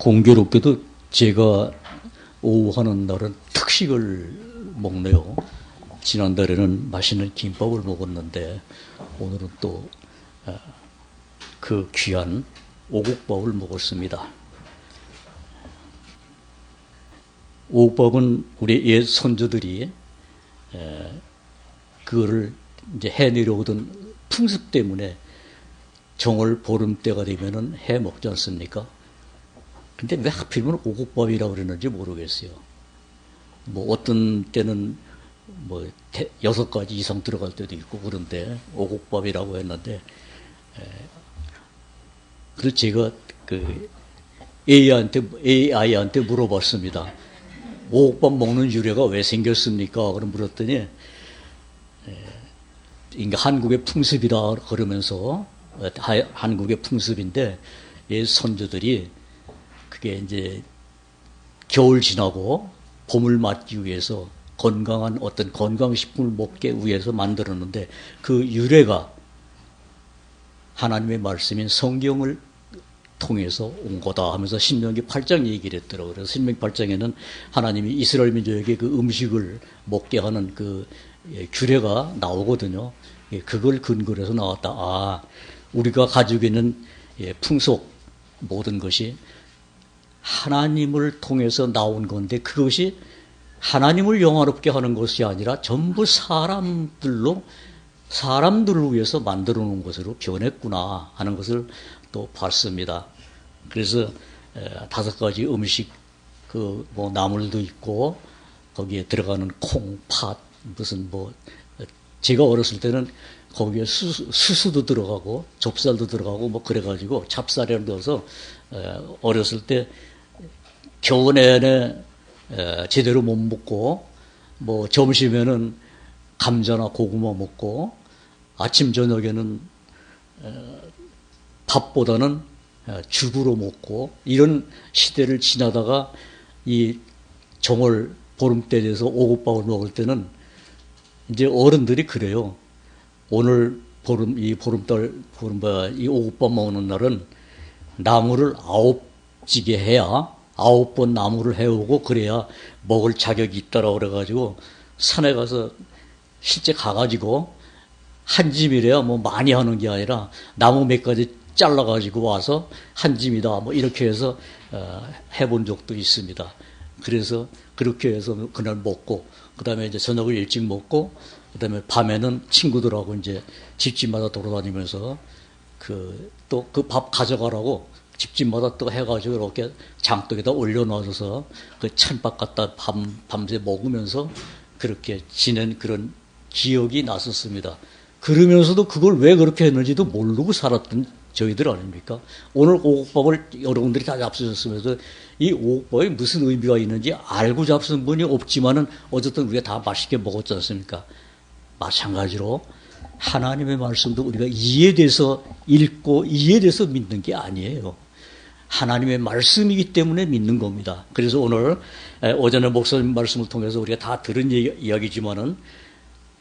공교롭게도 제가 오후 하는 날은 특식을 먹네요. 지난달에는 맛있는 김밥을 먹었는데 오늘은 또 그 귀한 오곡밥을 먹었습니다. 오곡밥은 우리 옛 선조들이 그거를 이제 해 내려오던 풍습 때문에 정월 보름때가 되면은 해 먹지 않습니까? 근데 왜 하필이면 오곡밥이라고 그러는지 모르겠어요. 뭐 어떤 때는 뭐 6가지 이상 들어갈 때도 있고 그런데 오곡밥이라고 했는데, 그래서 제가 그 AI한테 물어봤습니다. 오곡밥 먹는 유래가 왜 생겼습니까? 그럼 물었더니 이게 한국의 풍습이라 그러면서, 한국의 풍습인데 이 선조들이 그게 이제 겨울 지나고 봄을 맞기 위해서 건강한 어떤 건강식품을 먹기 위해서 만들었는데, 그 유래가 하나님의 말씀인 성경을 통해서 온 거다 하면서 신명기 8장 얘기를 했더라고요. 그래서 신명기 8장에는 하나님이 이스라엘 민족에게 그 음식을 먹게 하는 그 규례가 나오거든요. 그걸 근거로 해서 나왔다. 아, 우리가 가지고 있는 풍속 모든 것이 하나님을 통해서 나온 건데 그것이 하나님을 영화롭게 하는 것이 아니라 전부 사람들을 위해서 만들어 놓은 것으로 변했구나 하는 것을 또 봤습니다. 그래서 5가지 음식, 그 뭐 나물도 있고 거기에 들어가는 콩, 팥, 무슨 뭐 제가 어렸을 때는 거기에 수수도 들어가고 좁쌀도 들어가고 뭐 그래가지고 찹쌀에 넣어서 어렸을 때 겨우 내내 제대로 못 먹고, 뭐 점심에는 감자나 고구마 먹고 아침 저녁에는 밥보다는 죽으로 먹고, 이런 시대를 지나다가 이 정월 보름때 돼서 오곡밥을 먹을 때는 이제 어른들이 그래요. 오늘 이 오곡밥 먹는 날은 나무를 9지게 해야 9번 나무를 해오고 그래야 먹을 자격이 있다라고 그래가지고 산에 가서 실제 가가지고 한 짐이래야 뭐 많이 하는 게 아니라 나무 몇 가지 잘라가지고 와서 한 짐이다 뭐 이렇게 해서 해본 적도 있습니다. 그래서 그렇게 해서 그날 먹고, 그 다음에 이제 저녁을 일찍 먹고, 그 다음에 밤에는 친구들하고 이제 집집마다 돌아다니면서 또 그 밥 가져가라고 집집마다 또 해가지고 이렇게 장독에다 올려놔줘서 그 찬밥 갖다 밤새 먹으면서 그렇게 지낸 그런 기억이 났었습니다. 그러면서도 그걸 왜 그렇게 했는지도 모르고 살았던 저희들 아닙니까? 오늘 오곡밥을 여러분들이 다 잡수셨으면서 이 오곡밥이 무슨 의미가 있는지 알고 잡수는 분이 없지만은 어쨌든 우리가 다 맛있게 먹었지 않습니까? 마찬가지로 하나님의 말씀도 우리가 이해돼서 읽고 이해돼서 믿는 게 아니에요. 하나님의 말씀이기 때문에 믿는 겁니다. 그래서 오늘 오전에 목사님 말씀을 통해서 우리가 다 들은 이야기지만은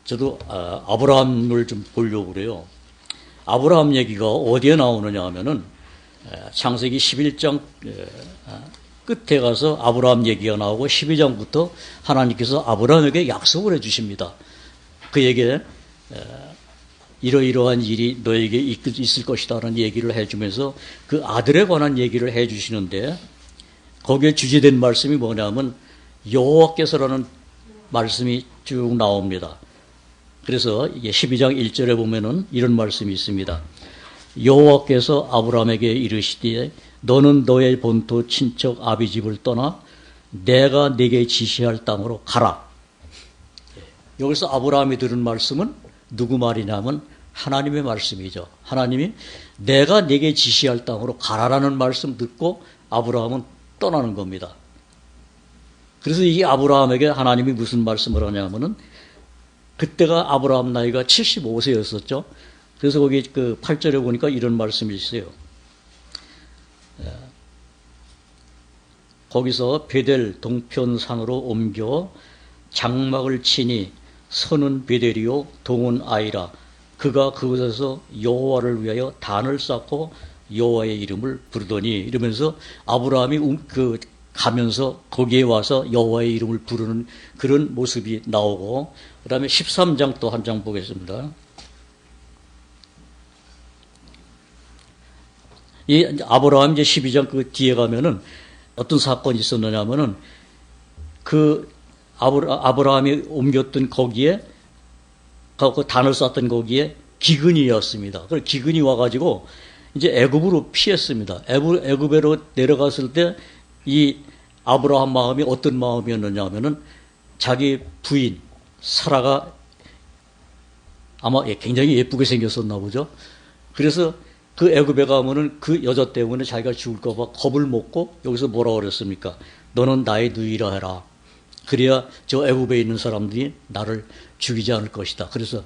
저도 아브라함을 좀 보려고 그래요. 아브라함 얘기가 어디에 나오느냐 하면은 창세기 11장 끝에 가서 아브라함 얘기가 나오고 12장부터 하나님께서 아브라함에게 약속을 해 주십니다. 그에게 이러이러한 일이 너에게 있을 것이다라는 얘기를 해주면서 그 아들에 관한 얘기를 해주시는데, 거기에 주제된 말씀이 뭐냐면 여호와께서라는 말씀이 쭉 나옵니다. 그래서 12장 1절에 보면은 이런 말씀이 있습니다. 여호와께서 아브라함에게 이르시되 너는 너의 본토 친척 아비 집을 떠나 내가 네게 지시할 땅으로 가라. 여기서 아브라함이 들은 말씀은 누구 말이냐면 하나님의 말씀이죠. 하나님이 내가 네게 지시할 땅으로 가라라는 말씀 듣고 아브라함은 떠나는 겁니다. 그래서 이 아브라함에게 하나님이 무슨 말씀을 하냐면은, 그때가 아브라함 나이가 75세였었죠. 그래서 거기 그 8절에 보니까 이런 말씀이 있어요. 거기서 베델 동편산으로 옮겨 장막을 치니 서는 베델이요 동은 아이라. 그가 그곳에서 여호와를 위하여 단을 쌓고 여호와의 이름을 부르더니 이러면서 아브라함이 가면서 거기에 와서 여호와의 이름을 부르는 그런 모습이 나오고, 그 다음에 13장 또 한 장 보겠습니다. 이 아브라함 이제 12장 그 뒤에 가면은 어떤 사건이 있었느냐면은 그 아브라함이 옮겼던 거기에 그 단을 쌌던 거기에 기근이었습니다. 그 기근이 와가지고 이제 애굽으로 피했습니다. 애굽으로 내려갔을 때 이 아브라함 마음이 어떤 마음이었느냐 하면은 자기 부인 사라가 아마 굉장히 예쁘게 생겼었나 보죠. 그래서 그 애굽에 가면은 그 여자 때문에 자기가 죽을까 봐 겁을 먹고 여기서 뭐라 그랬습니까? 너는 나의 누이라 해라. 그래야 저 애굽에 있는 사람들이 나를 죽이지 않을 것이다. 그래서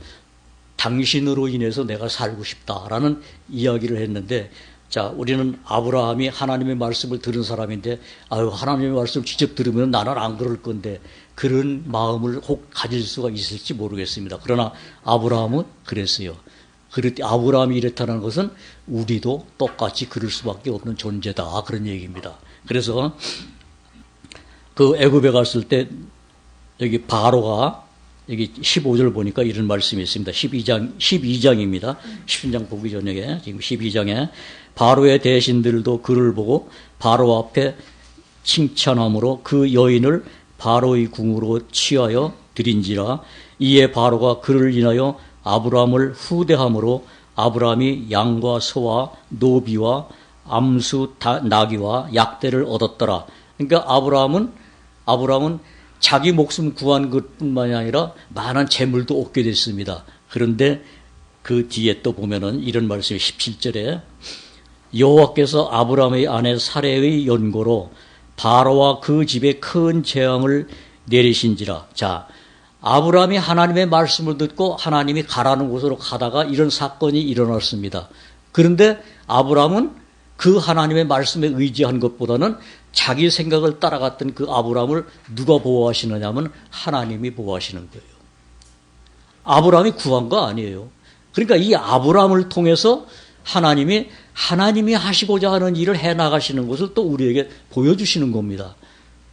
당신으로 인해서 내가 살고 싶다라는 이야기를 했는데, 자, 우리는 아브라함이 하나님의 말씀을 들은 사람인데, 아유, 하나님의 말씀을 직접 들으면 나는 안 그럴 건데, 그런 마음을 혹 가질 수가 있을지 모르겠습니다. 그러나 아브라함은 그랬어요. 아브라함이 이랬다는 것은 우리도 똑같이 그럴 수밖에 없는 존재다. 그런 얘기입니다. 그래서 그 애굽에 갔을 때 여기 바로가 여기 15절 보니까 이런 말씀이 있습니다. 12장입니다. 10장 보기 전에 지금 12장에 바로의 대신들도 그를 보고 바로 앞에 칭찬함으로 그 여인을 바로의 궁으로 취하여 드린지라. 이에 바로가 그를 인하여 아브라함을 후대함으로 아브라함이 양과 소와 노비와 암수 나귀와 약대를 얻었더라. 그러니까 아브라함은 자기 목숨 구한 것뿐만이 아니라 많은 재물도 얻게 됐습니다. 그런데 그 뒤에 또 보면은 이런 말씀이 17절에 여호와께서 아브라함의 아내 사레의 연고로 바로와 그 집에 큰 재앙을 내리신지라. 자, 아브라함이 하나님의 말씀을 듣고 하나님이 가라는 곳으로 가다가 이런 사건이 일어났습니다. 그런데 아브라함은 그 하나님의 말씀에 의지한 것보다는 자기 생각을 따라갔던 그 아브라함을 누가 보호하시느냐 하면 하나님이 보호하시는 거예요. 아브라함이 구한 거 아니에요. 그러니까 이 아브라함을 통해서 하나님이 하시고자 하는 일을 해나가시는 것을 또 우리에게 보여주시는 겁니다.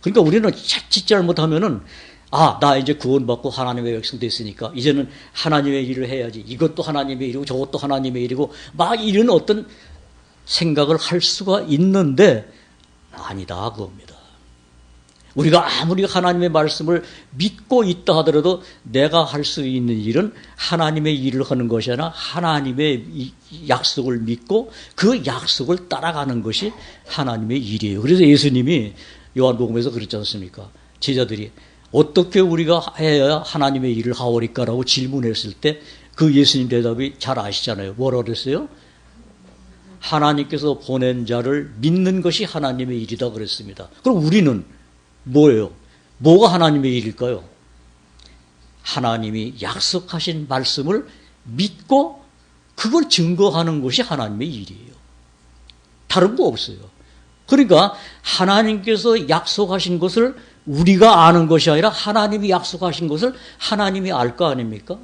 그러니까 우리는 자칫 잘못하면은 나 이제 구원받고 하나님의 백성 됐으니까 이제는 하나님의 일을 해야지. 이것도 하나님의 일이고 저것도 하나님의 일이고 막 이런 어떤 생각을 할 수가 있는데 아니다 그겁니다. 우리가 아무리 하나님의 말씀을 믿고 있다 하더라도 내가 할 수 있는 일은 하나님의 일을 하는 것이 아니라 하나님의 약속을 믿고 그 약속을 따라가는 것이 하나님의 일이에요. 그래서 예수님이 요한복음에서 그랬지 않습니까? 제자들이 어떻게 우리가 해야 하나님의 일을 하오리까라고 질문했을 때 그 예수님 대답이 잘 아시잖아요. 뭐라 그랬어요? 하나님께서 보낸 자를 믿는 것이 하나님의 일이다 그랬습니다. 그럼 우리는 뭐예요? 뭐가 하나님의 일일까요? 하나님이 약속하신 말씀을 믿고 그걸 증거하는 것이 하나님의 일이에요. 다른 거 없어요. 그러니까 하나님께서 약속하신 것을 우리가 아는 것이 아니라 하나님이 약속하신 것을 하나님이 알 거 아닙니까?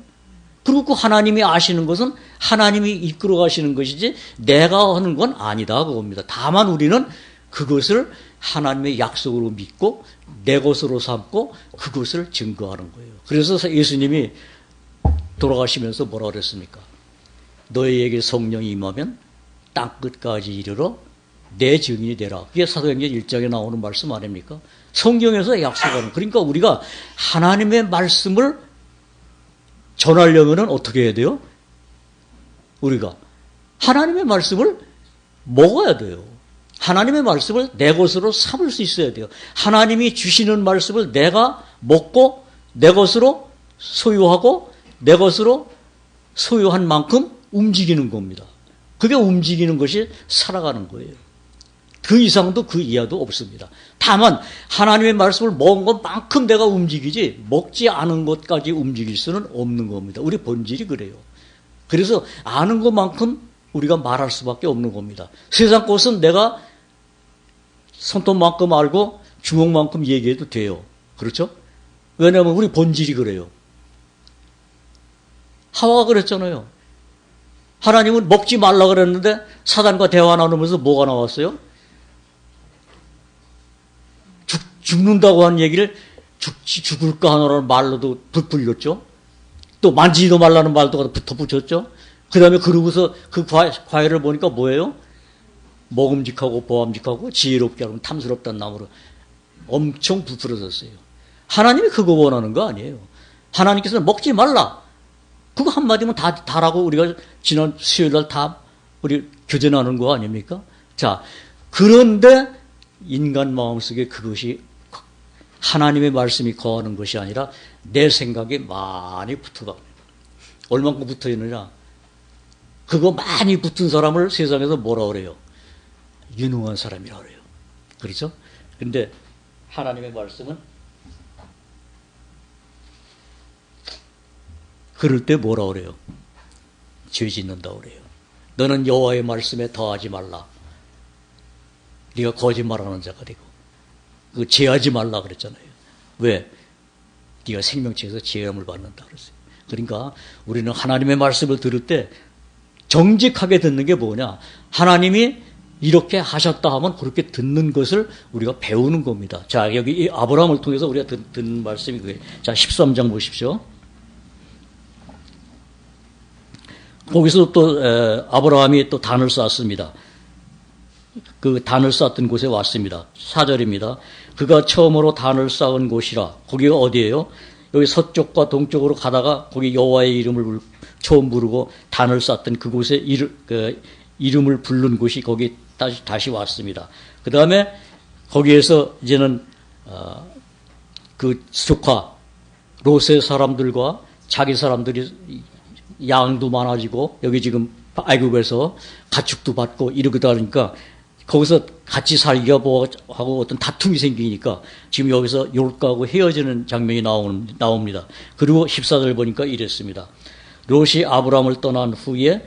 그리고 그 하나님이 아시는 것은 하나님이 이끌어 가시는 것이지 내가 하는 건 아니다 그겁니다. 다만 우리는 그것을 하나님의 약속으로 믿고 내 것으로 삼고 그것을 증거하는 거예요. 그래서 예수님이 돌아가시면서 뭐라 그랬습니까? 너희에게 성령이 임하면 땅끝까지 이르러 내 증인이 되라. 그게 사도행전 1장에 나오는 말씀 아닙니까? 성경에서 약속하는. 그러니까 우리가 하나님의 말씀을 전하려면 어떻게 해야 돼요? 우리가 하나님의 말씀을 먹어야 돼요. 하나님의 말씀을 내 것으로 삼을 수 있어야 돼요. 하나님이 주시는 말씀을 내가 먹고 내 것으로 소유하고 내 것으로 소유한 만큼 움직이는 겁니다. 그게 움직이는 것이 살아가는 거예요. 그 이상도 그 이하도 없습니다. 다만 하나님의 말씀을 먹은 것만큼 내가 움직이지 먹지 않은 것까지 움직일 수는 없는 겁니다. 우리 본질이 그래요. 그래서 아는 것만큼 우리가 말할 수밖에 없는 겁니다. 세상 것은 내가 손톱만큼 알고 주먹만큼 얘기해도 돼요. 그렇죠? 왜냐하면 우리 본질이 그래요. 하와가 그랬잖아요. 하나님은 먹지 말라 그랬는데 사단과 대화 나누면서 뭐가 나왔어요? 죽는다고 하는 얘기를 죽을까 하노라는 말로도 불렸죠. 또 만지지도 말라는 말도 붙어붙였죠. 그 다음에 그러고서 그 과일을 보니까 뭐예요? 먹음직하고 보암직하고 지혜롭게 하고 탐스럽다는 나무로 엄청 부풀어졌어요. 하나님이 그거 원하는 거 아니에요. 하나님께서는 먹지 말라. 그거 한마디면 다라고 우리가 지난 수요일날 다 우리 교전하는 거 아닙니까? 자, 그런데 인간 마음속에 그것이 하나님의 말씀이 거하는 것이 아니라 내 생각에 많이 붙어갑니다. 얼만큼 붙어 있느냐? 그거 많이 붙은 사람을 세상에서 뭐라 그래요? 유능한 사람이라고 그래요. 그렇죠? 근데 하나님의 말씀은 그럴 때 뭐라 그래요? 죄 짓는다고 그래요. 너는 여호와의 말씀에 더하지 말라. 네가 거짓말하는 자가 되고 그 죄하지 말라 그랬잖아요. 왜? 네가 생명체에서 죄함을 받는다 그랬어요. 그러니까 우리는 하나님의 말씀을 들을 때 정직하게 듣는 게 뭐냐? 하나님이 이렇게 하셨다 하면 그렇게 듣는 것을 우리가 배우는 겁니다. 자, 여기 이 아브라함을 통해서 우리가 듣는 말씀이 그거예요. 자, 13장 보십시오. 거기서 또 아브라함이 또 단을 쌓았습니다. 그 단을 쌓았던 곳에 왔습니다. 4절입니다. 그가 처음으로 단을 쌓은 곳이라. 거기가 어디예요? 여기 서쪽과 동쪽으로 가다가 거기 여호와의 이름을 처음 부르고 단을 쌓았던 그곳에 이름을 부른 곳이 거기 다시 왔습니다. 그 다음에 거기에서 이제는 그 조카 롯의 사람들과 자기 사람들이 양도 많아지고 여기 지금 애굽에서 가축도 받고 이러다 보니까 거기서 같이 살기가 하고 어떤 다툼이 생기니까 지금 여기서 롯과하고 헤어지는 장면이 나옵니다. 그리고 14절 보니까 이랬습니다. 롯이 아브라함을 떠난 후에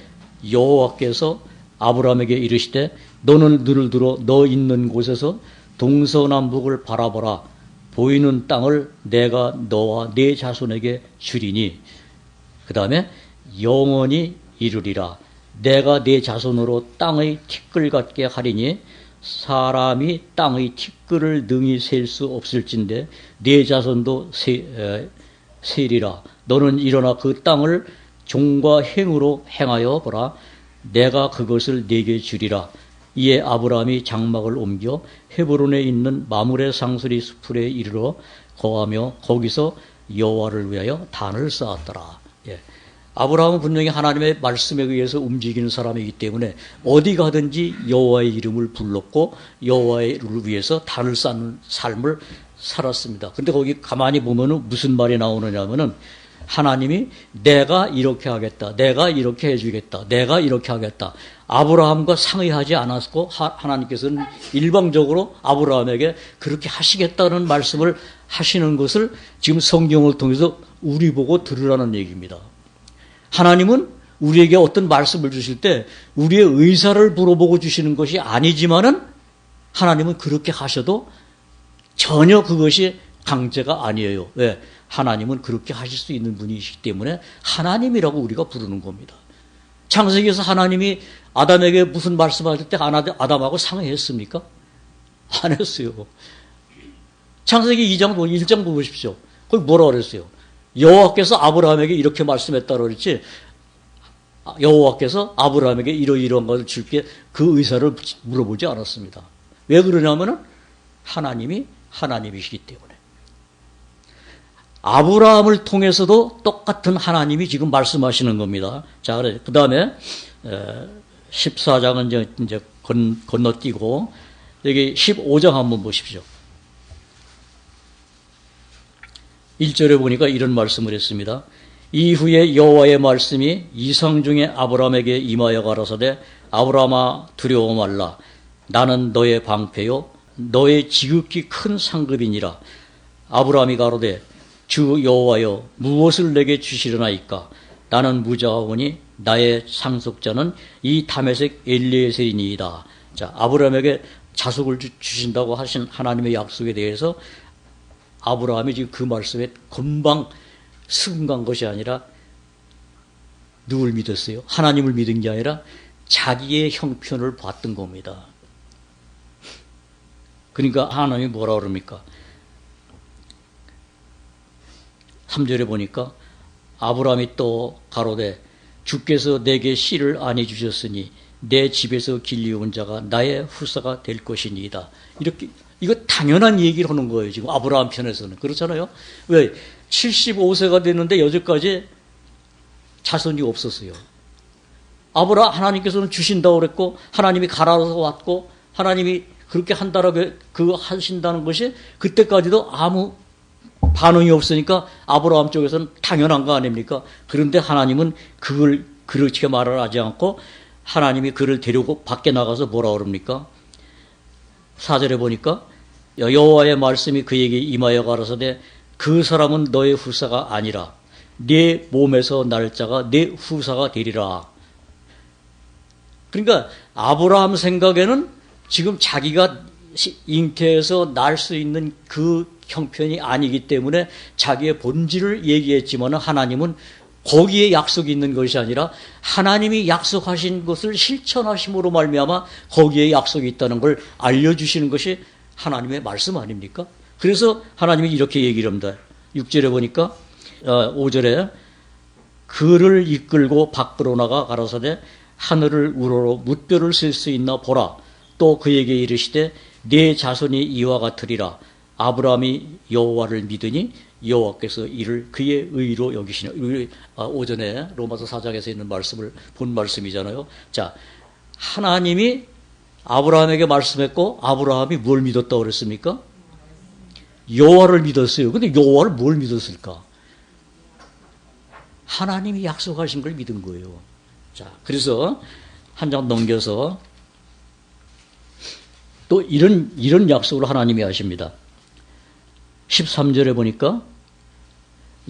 여호와께서 아브라함에게 이르시되 너는 눈을 들어 너 있는 곳에서 동서남북을 바라보라. 보이는 땅을 내가 너와 네 자손에게 주리니 그 다음에 영원히 이루리라. 내가 네 자손으로 땅의 티끌 같게 하리니 사람이 땅의 티끌을 능히 셀 수 없을진데 네 자손도 세리라. 너는 일어나 그 땅을 종과 행으로 행하여 보라. 내가 그것을 네게 주리라. 이에 아브라함이 장막을 옮겨 헤브론에 있는 마므레 상수리 수풀에 이르러 거하며 거기서 여호와를 위하여 단을 쌓았더라. 예. 아브라함은 분명히 하나님의 말씀에 의해서 움직이는 사람이기 때문에 어디 가든지 여호와의 이름을 불렀고 여호와를 위해서 단을 쌓는 삶을 살았습니다. 근데 거기 가만히 보면은 무슨 말이 나오느냐면은 하나님이 내가 이렇게 하겠다. 내가 이렇게 해주겠다. 내가 이렇게 하겠다. 아브라함과 상의하지 않았고 하나님께서는 일방적으로 아브라함에게 그렇게 하시겠다는 말씀을 하시는 것을 지금 성경을 통해서 우리 보고 들으라는 얘기입니다. 하나님은 우리에게 어떤 말씀을 주실 때 우리의 의사를 물어보고 주시는 것이 아니지만은 하나님은 그렇게 하셔도 전혀 그것이 강제가 아니에요. 왜? 하나님은 그렇게 하실 수 있는 분이시기 때문에 하나님이라고 우리가 부르는 겁니다. 창세기에서 하나님이 아담에게 무슨 말씀하실 때 아담하고 상의했습니까? 안 했어요. 창세기 2장, 1장 보십시오. 거기 뭐라 그랬어요? 여호와께서 아브라함에게 이렇게 말씀했다고 그랬지 여호와께서 아브라함에게 이러이러한 것을 줄게 그 의사를 물어보지 않았습니다. 왜 그러냐면은 하나님이시기 때문에. 아브라함을 통해서도 똑같은 하나님이 지금 말씀하시는 겁니다. 자, 그 다음에 14장은 이제 건너뛰고 여기 15장 한번 보십시오. 1절에 보니까 이런 말씀을 했습니다. 이후에 여호와의 말씀이 이상 중에 아브라함에게 임하여 가라사대 아브라함아 두려워 말라. 나는 너의 방패요 너의 지극히 큰 상급이니라. 아브라함이 가로되 주 여호와여 무엇을 내게 주시려나이까. 나는 무자하오니 나의 상속자는 이 다메섹 엘리에셀이니이다. 자, 아브라함에게 자속을 주신다고 하신 하나님의 약속에 대해서 아브라함이 지금 그 말씀에 금방 승간 것이 아니라 누굴 믿었어요? 하나님을 믿은 게 아니라 자기의 형편을 봤던 겁니다. 그러니까 하나님이 뭐라 그럽니까? 3절에 보니까 아브라함이 또 가로되 주께서 내게 씨를 안해 주셨으니 내 집에서 길리온 자가 나의 후사가 될 것이니이다. 이렇게 이거 당연한 얘기를 하는 거예요. 지금 아브라함 편에서는 그렇잖아요. 왜 75세가 됐는데 여태까지 자손이 없었어요. 하나님께서는 주신다고 그랬고 하나님이 가라서 왔고 하나님이 그렇게 한다라고 그 하신다는 것이 그때까지도 아무 반응이 없으니까 아브라함 쪽에서는 당연한 거 아닙니까? 그런데 하나님은 그걸 그렇게 말을 하지 않고 하나님이 그를 데리고 밖에 나가서 뭐라 그럽니까? 4절에 보니까 여호와의 말씀이 그에게 임하여 가라사대 그 사람은 너의 후사가 아니라 네 몸에서 날 자가 네 후사가 되리라. 그러니까 아브라함 생각에는 지금 자기가 잉태해서 날 수 있는 그 형편이 아니기 때문에 자기의 본질을 얘기했지만 하나님은 거기에 약속이 있는 것이 아니라 하나님이 약속하신 것을 실천하심으로 말미암아 거기에 약속이 있다는 걸 알려주시는 것이 하나님의 말씀 아닙니까? 그래서 하나님이 이렇게 얘기를 합니다. 6절에 보니까 5절에 그를 이끌고 밖으로 나가 가라사대 하늘을 우러러 뭇별을 쓸 수 있나 보라. 또 그에게 이르시되 네 자손이 이와 같으리라. 아브라함이 여호와를 믿으니 여호와께서 이를 그의 의로 여기시니. 오전에 로마서 4장에서 있는 말씀을 본 말씀이잖아요. 자, 하나님이 아브라함에게 말씀했고 아브라함이 뭘 믿었다고 그랬습니까? 여호와를 믿었어요. 근데 여호와를 뭘 믿었을까? 하나님이 약속하신 걸 믿은 거예요. 자, 그래서 한 장 넘겨서 또 이런 약속을 하나님이 하십니다. 13절에 보니까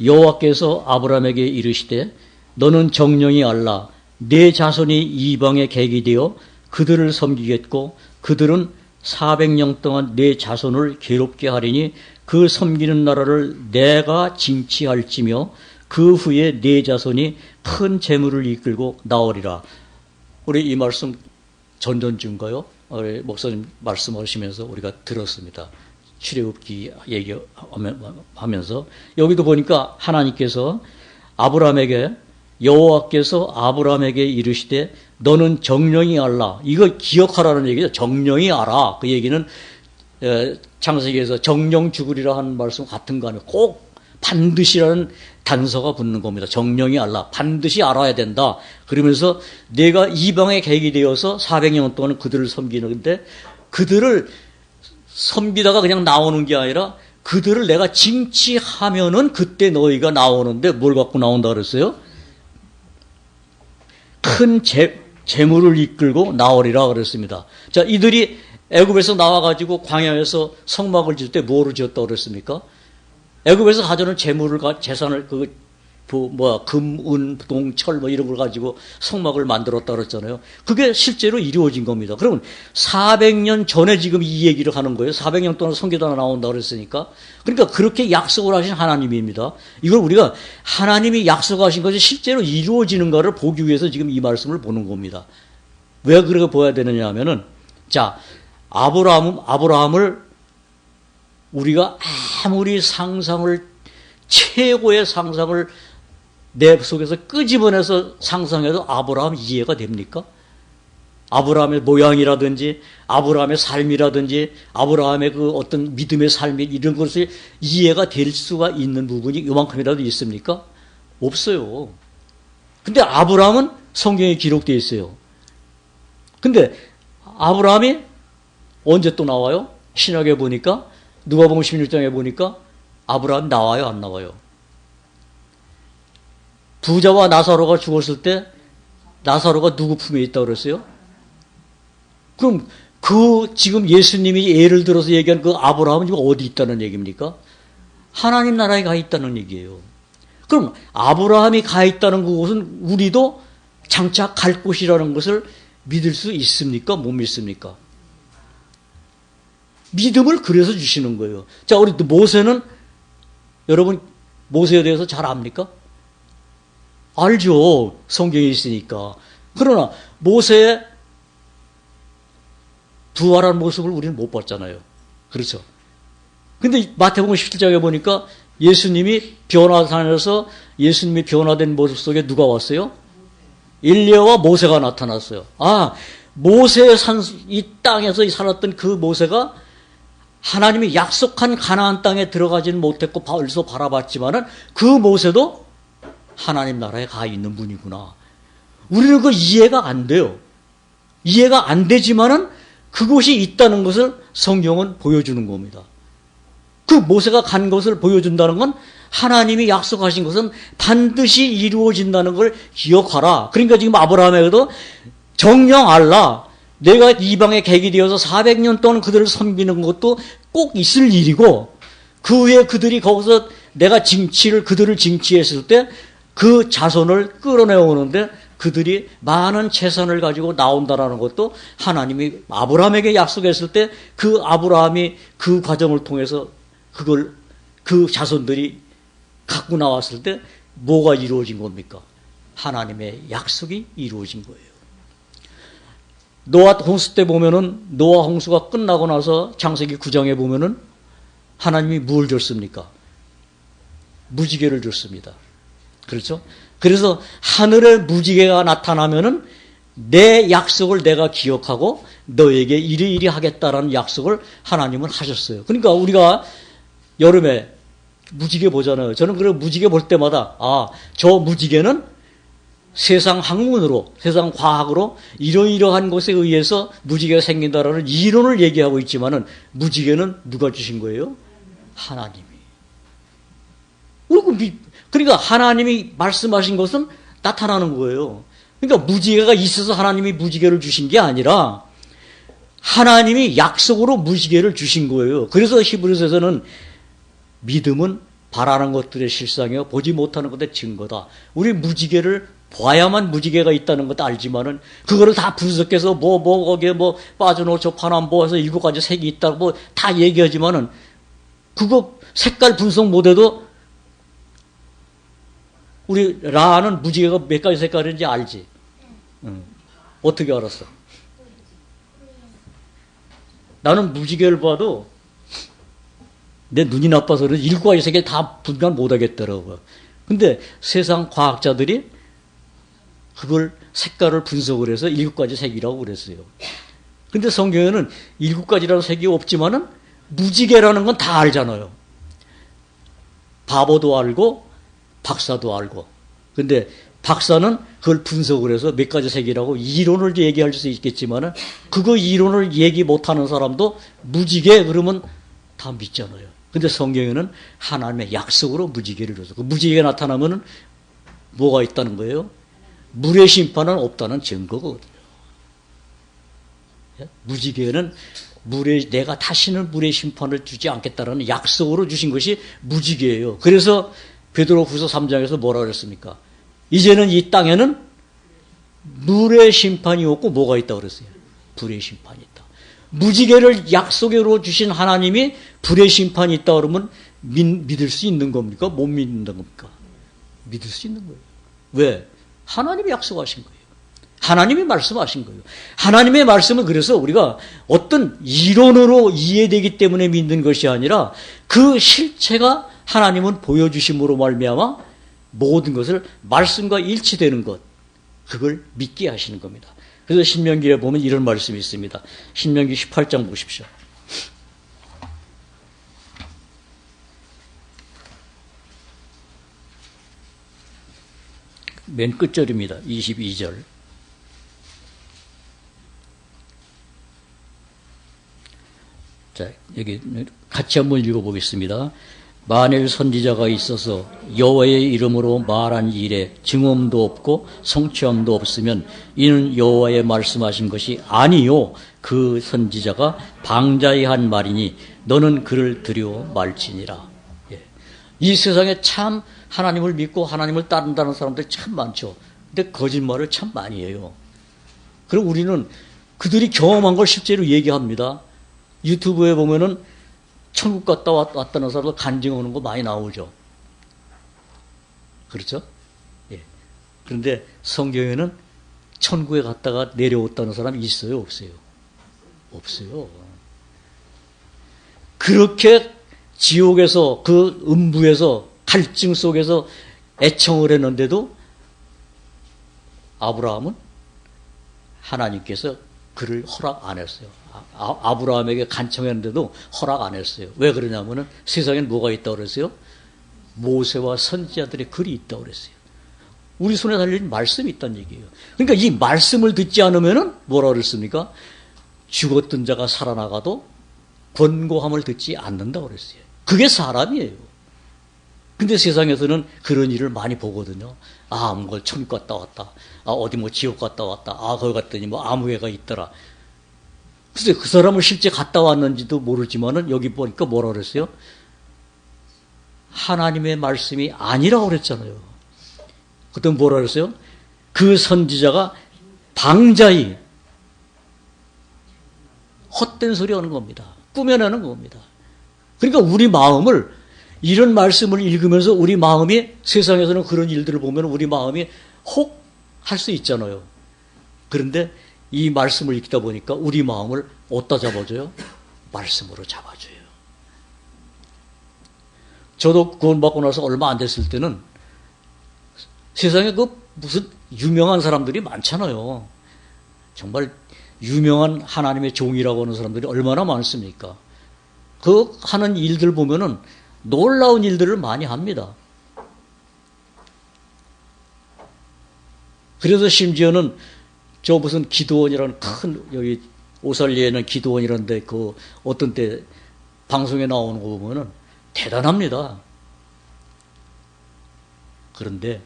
여호와께서 아브라함에게 이르시되 너는 정령이 알라 내 자손이 이방에 객이 되어 그들을 섬기겠고 그들은 400년 동안 내 자손을 괴롭게 하리니 그 섬기는 나라를 내가 징치할지며 그 후에 내 자손이 큰 재물을 이끌고 나오리라. 우리 이 말씀 전전주인가요? 우리 목사님 말씀하시면서 우리가 들었습니다. 출애굽기 얘기하면서 여기도 보니까 하나님께서 아브라함에게 여호와께서 아브라함에게 이르시되 너는 정령이 알라. 이거 기억하라는 얘기죠. 정령이 알아. 그 얘기는 창세기에서 정령 죽으리라 하는 말씀 같은 거 아니에요. 꼭 반드시라는 단서가 붙는 겁니다. 정령이 알라. 반드시 알아야 된다. 그러면서 내가 이방의 객이 되어서 400년 동안 그들을 섬기는데 그들을 섬기다가 그냥 나오는 게 아니라 그들을 내가 징치하면은 그때 너희가 나오는데 뭘 갖고 나온다 그랬어요? 큰 재물을 이끌고 나오리라 그랬습니다. 자, 이들이 애굽에서 나와가지고 광야에서 성막을 지을 때 뭐로 지었다고 그랬습니까? 애굽에서 가져오는 재물을, 재산을, 금, 은, 동, 철, 이런 걸 가지고 성막을 만들었다 그랬잖아요. 그게 실제로 이루어진 겁니다. 그러면 400년 전에 지금 이 얘기를 하는 거예요. 400년 동안 성교단에 나온다 그랬으니까. 그러니까 그렇게 약속을 하신 하나님입니다. 이걸 우리가 하나님이 약속하신 것이 실제로 이루어지는가를 보기 위해서 지금 이 말씀을 보는 겁니다. 왜 그렇게 보아야 되느냐 하면은, 자, 아브라함을 우리가 아무리 최고의 상상을 내 속에서 끄집어내서 상상해도 아브라함 이해가 됩니까? 아브라함의 모양이라든지 아브라함의 삶이라든지 아브라함의 그 어떤 믿음의 삶이 이런 것이 이해가 될 수가 있는 부분이 요만큼이라도 있습니까? 없어요. 근데 아브라함은 성경에 기록되어 있어요. 근데 아브라함이 언제 또 나와요? 신약에 보니까 누가복음 16장에 보니까 아브라함 나와요, 안 나와요? 부자와 나사로가 죽었을 때 나사로가 누구 품에 있다고 그랬어요? 그럼 지금 예수님이 예를 들어서 얘기한 그 아브라함은 지금 어디 있다는 얘기입니까? 하나님 나라에 가 있다는 얘기예요. 그럼 아브라함이 가 있다는 그곳은 우리도 장차 갈 곳이라는 것을 믿을 수 있습니까? 못 믿습니까? 믿음을 그래서 주시는 거예요. 자, 우리 모세는 여러분 모세에 대해서 잘 압니까? 알죠. 성경에 있으니까. 그러나 모세의 부활한 모습을 우리는 못 봤잖아요. 그렇죠. 근데 마태복음 17장에 보니까 예수님이 변화산에서 예수님이 변화된 모습 속에 누가 왔어요? 엘리야와 모세가 나타났어요. 아, 모세 이 땅에서 살았던 그 모세가 하나님이 약속한 가나안 땅에 들어가지는 못했고 벌써 바라봤지만은 그 모세도 하나님 나라에 가 있는 분이구나. 우리는 그 이해가 안 돼요. 이해가 안 되지만은 그곳이 있다는 것을 성경은 보여주는 겁니다. 그 모세가 간 것을 보여준다는 건 하나님이 약속하신 것은 반드시 이루어진다는 걸 기억하라. 그러니까 지금 아브라함에게도 정녕 알라. 내가 이방의 객이 되어서 400년 동안 그들을 섬기는 것도 꼭 있을 일이고 그 후에 그들이 거기서 내가 그들을 징치했을 때 그 자손을 끌어내오는데 그들이 많은 재산을 가지고 나온다라는 것도 하나님이 아브라함에게 약속했을 때 그 아브라함이 그 과정을 통해서 그 자손들이 갖고 나왔을 때 뭐가 이루어진 겁니까? 하나님의 약속이 이루어진 거예요. 노아 홍수 때 보면은 노아 홍수가 끝나고 나서 창세기 9장에 보면은 하나님이 뭘 줬습니까? 무지개를 줬습니다. 그렇죠? 그래서 하늘에 무지개가 나타나면은 내 약속을 내가 기억하고 너에게 이리이리 하겠다라는 약속을 하나님은 하셨어요. 그러니까 우리가 여름에 무지개 보잖아요. 저는 그 무지개 볼 때마다 저 무지개는 세상 학문으로, 세상 과학으로 이러이러한 것에 의해서 무지개가 생긴다라는 이론을 얘기하고 있지만은 무지개는 누가 주신 거예요? 하나님이. 그러니까 하나님이 말씀하신 것은 나타나는 거예요. 그러니까 무지개가 있어서 하나님이 무지개를 주신 게 아니라 하나님이 약속으로 무지개를 주신 거예요. 그래서 히브리서에서는 믿음은 바라는 것들의 실상이요 보지 못하는 것의 증거다. 우리 무지개를 봐야만 무지개가 있다는 것도 알지만은 그거를 다 분석해서 거기에 빠져놓죠 파남 해서 7가지 색이 있다고 다 얘기하지만은 그거 색깔 분석 못해도 우리 라는 무지개가 몇 가지 색깔인지 알지? 어떻게 알았어? 나는 무지개를 봐도 내 눈이 나빠서 그래서 7가지 색이 다 분간 못하겠더라고요. 근데 세상 과학자들이 그걸 색깔을 분석을 해서 7가지 색이라고 그랬어요. 근데 성경에는 7가지라는 색이 없지만은 무지개라는 건 다 알잖아요. 바보도 알고 박사도 알고. 근데 박사는 그걸 분석을 해서 몇 가지 색이라고 이론을 얘기할 수 있겠지만은 그거 이론을 얘기 못하는 사람도 무지개 그러면 다 믿잖아요. 근데 성경에는 하나님의 약속으로 무지개를 줘서 그 무지개가 나타나면은 뭐가 있다는 거예요? 물의 심판은 없다는 증거거든요. 무지개는 내가 다시는 물의 심판을 주지 않겠다라는 약속으로 주신 것이 무지개예요. 그래서 베드로후서 3장에서 뭐라 그랬습니까? 이제는 이 땅에는 물의 심판이 없고 뭐가 있다고 그랬어요? 불의 심판이 있다. 무지개를 약속으로 주신 하나님이 불의 심판이 있다 그러면 믿을 수 있는 겁니까? 못 믿는 겁니까? 믿을 수 있는 거예요. 왜? 하나님이 약속하신 거예요. 하나님이 말씀하신 거예요. 하나님의 말씀은 그래서 우리가 어떤 이론으로 이해되기 때문에 믿는 것이 아니라 그 실체가 하나님은 보여주심으로 말미암아 모든 것을 말씀과 일치되는 것, 그걸 믿게 하시는 겁니다. 그래서 신명기에 보면 이런 말씀이 있습니다. 신명기 18장 보십시오. 맨 끝절입니다. 22절. 자, 여기 같이 한번 읽어보겠습니다. 만일 선지자가 있어서 여호와의 이름으로 말한 일에 증언도 없고 성취함도 없으면 이는 여호와의 말씀하신 것이 아니요 그 선지자가 방자히 한 말이니 너는 그를 두려워 말지니라. 예. 이 세상에 참 하나님을 믿고 하나님을 따른다는 사람들이 참 많죠. 근데 거짓말을 참 많이 해요. 그리고 우리는 그들이 경험한 걸 실제로 얘기합니다. 유튜브에 보면은 천국 갔다 왔다는 사람도 간증하는 거 많이 나오죠. 그렇죠? 예. 그런데 성경에는 천국에 갔다가 내려왔다는 사람이 있어요, 없어요? 없어요. 그렇게 지옥에서 그 음부에서 갈증 속에서 애청을 했는데도 아브라함은 하나님께서 그를 허락 안 했어요. 아브라함에게 간청했는데도 허락 안 했어요. 왜 그러냐면은 세상엔 뭐가 있다고 그랬어요? 모세와 선지자들의 글이 있다고 그랬어요. 우리 손에 달린 말씀이 있다는 얘기예요. 그러니까 이 말씀을 듣지 않으면은 뭐라 그랬습니까? 죽었던 자가 살아나가도 권고함을 듣지 않는다고 그랬어요. 그게 사람이에요. 근데 세상에서는 그런 일을 많이 보거든요. 아, 뭐 천국 갔다 왔다. 아, 어디 뭐 지옥 갔다 왔다. 아, 거기 갔더니 뭐 아무 애가 있더라. 글쎄, 그 사람을 실제 갔다 왔는지도 모르지만은 여기 보니까 뭐라 그랬어요? 하나님의 말씀이 아니라고 그랬잖아요. 그때 뭐라 그랬어요? 그 선지자가 방자히 헛된 소리 하는 겁니다. 꾸며내는 겁니다. 그러니까 우리 마음을 이런 말씀을 읽으면서 우리 마음이 세상에서는 그런 일들을 보면 우리 마음이 혹 할 수 있잖아요. 그런데 이 말씀을 읽다 보니까 우리 마음을 어디다 잡아줘요? 말씀으로 잡아줘요. 저도 구원받고 나서 얼마 안 됐을 때는 세상에 그 무슨 유명한 사람들이 많잖아요. 정말 유명한 하나님의 종이라고 하는 사람들이 얼마나 많습니까? 그 하는 일들 보면은 놀라운 일들을 많이 합니다. 그래서 심지어는 저 무슨 기도원이라는 큰 여기 오살리에는 기도원이라는데 그 어떤 때 방송에 나오는 거 보면은 대단합니다. 그런데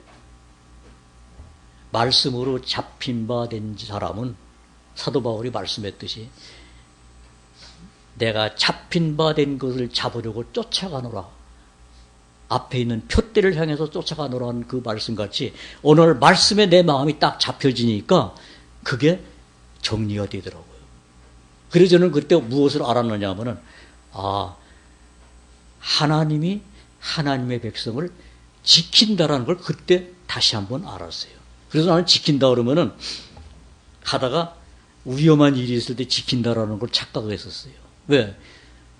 말씀으로 잡힌 바 된 사람은 사도 바울이 말씀했듯이 내가 잡힌 바 된 것을 잡으려고 쫓아가노라. 앞에 있는 표대를 향해서 쫓아가노라는 그 말씀같이 오늘 말씀에 내 마음이 딱 잡혀지니까 그게 정리가 되더라고요. 그래서 저는 그때 무엇을 알았느냐 하면은 아, 하나님이 하나님의 백성을 지킨다라는 걸 그때 다시 한번 알았어요. 그래서 나는 지킨다 그러면은 하다가 위험한 일이 있을 때 지킨다라는 걸 착각했었어요. 왜?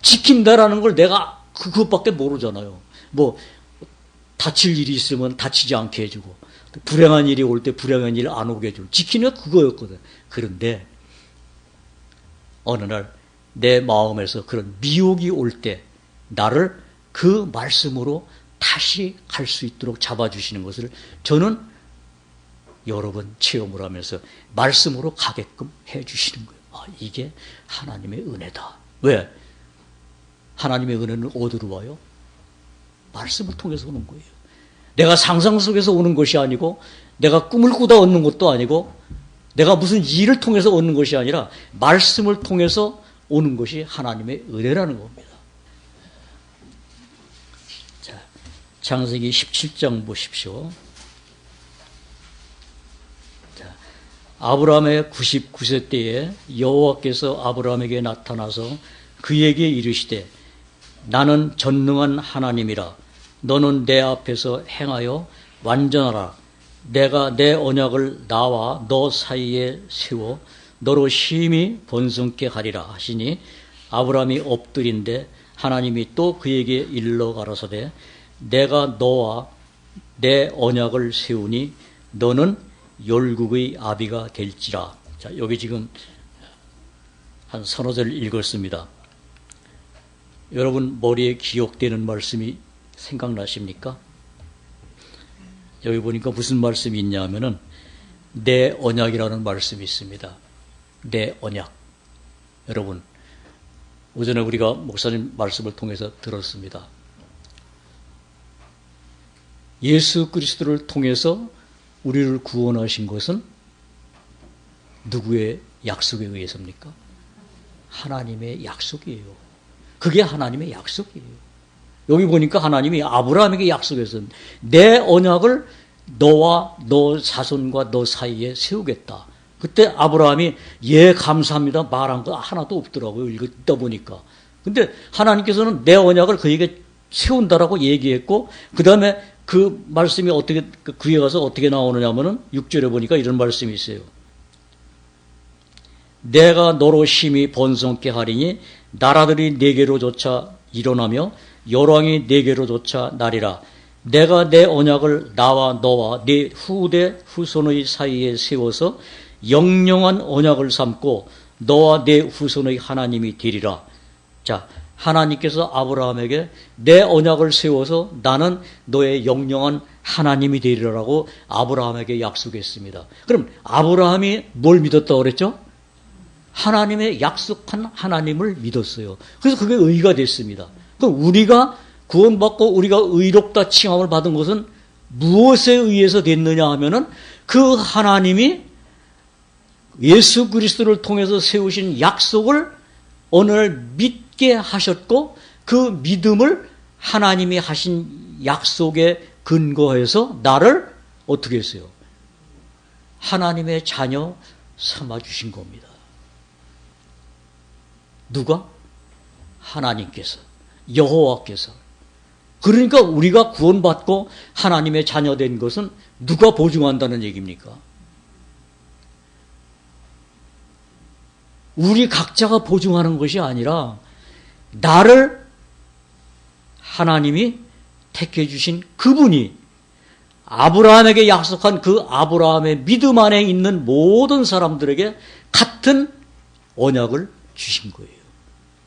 지킨다라는 걸 내가 그것밖에 모르잖아요. 뭐 다칠 일이 있으면 다치지 않게 해주고 불행한 일이 올 때 불행한 일 안 오게 해주고 지키는 그거였거든. 그런데 어느 날 내 마음에서 그런 미혹이 올 때 나를 그 말씀으로 다시 갈 수 있도록 잡아주시는 것을 저는 여러 번 체험을 하면서 말씀으로 가게끔 해주시는 거예요. 아, 이게 하나님의 은혜다. 왜? 하나님의 은혜는 어디로 와요? 말씀을 통해서 오는 거예요. 내가 상상 속에서 오는 것이 아니고 내가 꿈을 꾸다 얻는 것도 아니고 내가 무슨 일을 통해서 얻는 것이 아니라 말씀을 통해서 오는 것이 하나님의 은혜라는 겁니다. 자, 창세기 17장 보십시오. 자, 아브라함의 99세 때에 여호와께서 아브라함에게 나타나서 그에게 이르시되 나는 전능한 하나님이라 너는 내 앞에서 행하여 완전하라. 내가 내 언약을 나와 너 사이에 세워 너로 심히 번성케 하리라 하시니 아브라함이 엎드린데 하나님이 또 그에게 일러 가라사대 내가 너와 내 언약을 세우니 너는 열국의 아비가 될지라. 자, 여기 지금 한 서너 절 읽었습니다. 여러분 머리에 기억되는 말씀이 생각나십니까? 여기 보니까 무슨 말씀이 있냐 하면은 내 언약이라는 말씀이 있습니다. 내 언약. 여러분 오전에 우리가 목사님 말씀을 통해서 들었습니다. 예수 그리스도를 통해서 우리를 구원하신 것은 누구의 약속에 의해서입니까? 하나님의 약속이에요. 그게 하나님의 약속이에요. 여기 보니까 하나님이 아브라함에게 약속해서 내 언약을 너와 너 자손과 너 사이에 세우겠다. 그때 아브라함이 예 감사합니다 말한 거 하나도 없더라고요. 읽다 보니까. 근데 하나님께서는 내 언약을 그에게 세운다라고 얘기했고 그 다음에 그 말씀이 어떻게, 그에 가서 어떻게 나오느냐면은 6절에 보니까 이런 말씀이 있어요. 내가 너로 심히 번성케 하리니 나라들이 내게로 조차 일어나며 열왕이 내게로 조차 나리라. 내가 내 언약을 나와 너와 네 후대 후손의 사이에 세워서 영영한 언약을 삼고 너와 네 후손의 하나님이 되리라. 자, 하나님께서 아브라함에게 내 언약을 세워서 나는 너의 영영한 하나님이 되리라고 아브라함에게 약속했습니다. 그럼 아브라함이 뭘 믿었다고 그랬죠? 하나님의 약속한 하나님을 믿었어요. 그래서 그게 의가 됐습니다. 그럼 우리가 구원받고 우리가 의롭다 칭함을 받은 것은 무엇에 의해서 됐느냐 하면은 그 하나님이 예수 그리스도를 통해서 세우신 약속을 어느 날 믿게 하셨고 그 믿음을 하나님이 하신 약속에 근거해서 나를 어떻게 했어요? 하나님의 자녀 삼아주신 겁니다. 누가? 하나님께서, 여호와께서. 그러니까 우리가 구원받고 하나님의 자녀된 것은 누가 보증한다는 얘기입니까? 우리 각자가 보증하는 것이 아니라 나를 하나님이 택해 주신 그분이 아브라함에게 약속한 그 아브라함의 믿음 안에 있는 모든 사람들에게 같은 언약을 주신 거예요.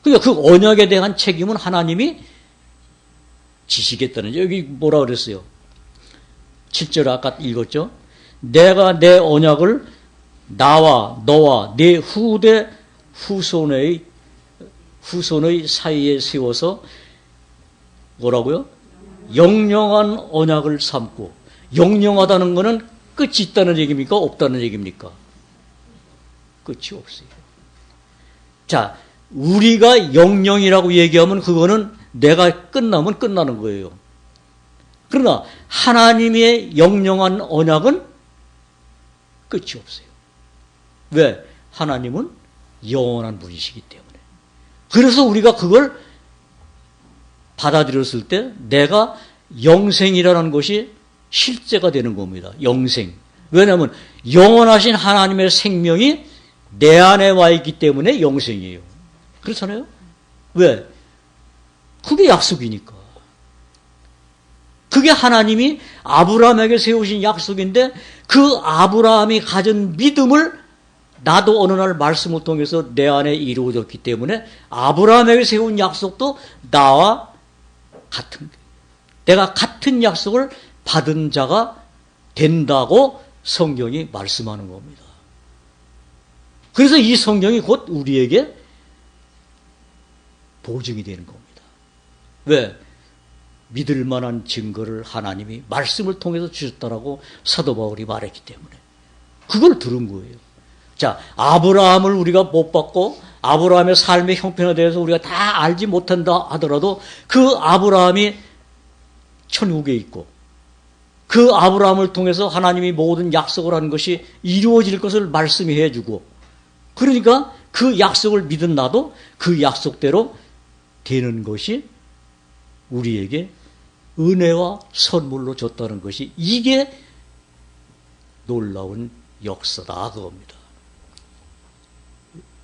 그러니까 그 언약에 대한 책임은 하나님이 지시겠다는, 여기 뭐라 그랬어요? 7절 아까 읽었죠? 내가 내 언약을 나와 너와 네 후대 후손의 사이에 세워서 뭐라고요? 영영한 언약을 삼고, 영영하다는 것은 끝이 있다는 얘기입니까? 없다는 얘기입니까? 끝이 없어요. 자, 우리가 영영이라고 얘기하면 그거는 내가 끝나면 끝나는 거예요. 그러나 하나님의 영영한 언약은 끝이 없어요. 왜? 하나님은 영원한 분이시기 때문에. 그래서 우리가 그걸 받아들였을 때 내가 영생이라는 것이 실제가 되는 겁니다. 영생. 왜냐하면 영원하신 하나님의 생명이 내 안에 와 있기 때문에 영생이에요. 그렇잖아요? 왜? 그게 약속이니까. 그게 하나님이 아브라함에게 세우신 약속인데 그 아브라함이 가진 믿음을 나도 어느 날 말씀을 통해서 내 안에 이루어졌기 때문에 아브라함에게 세운 약속도 나와 같은, 내가 같은 약속을 받은 자가 된다고 성경이 말씀하는 겁니다. 그래서 이 성경이 곧 우리에게 보증이 되는 겁니다. 왜? 믿을 만한 증거를 하나님이 말씀을 통해서 주셨다라고 사도 바울이 말했기 때문에 그걸 들은 거예요. 자, 아브라함을 우리가 못 받고 아브라함의 삶의 형편에 대해서 우리가 다 알지 못한다 하더라도 그 아브라함이 천국에 있고 그 아브라함을 통해서 하나님이 모든 약속을 하는 것이 이루어질 것을 말씀해 주고, 그러니까 그 약속을 믿은 나도 그 약속대로 되는 것이 우리에게 은혜와 선물로 줬다는 것이, 이게 놀라운 역사다 그겁니다.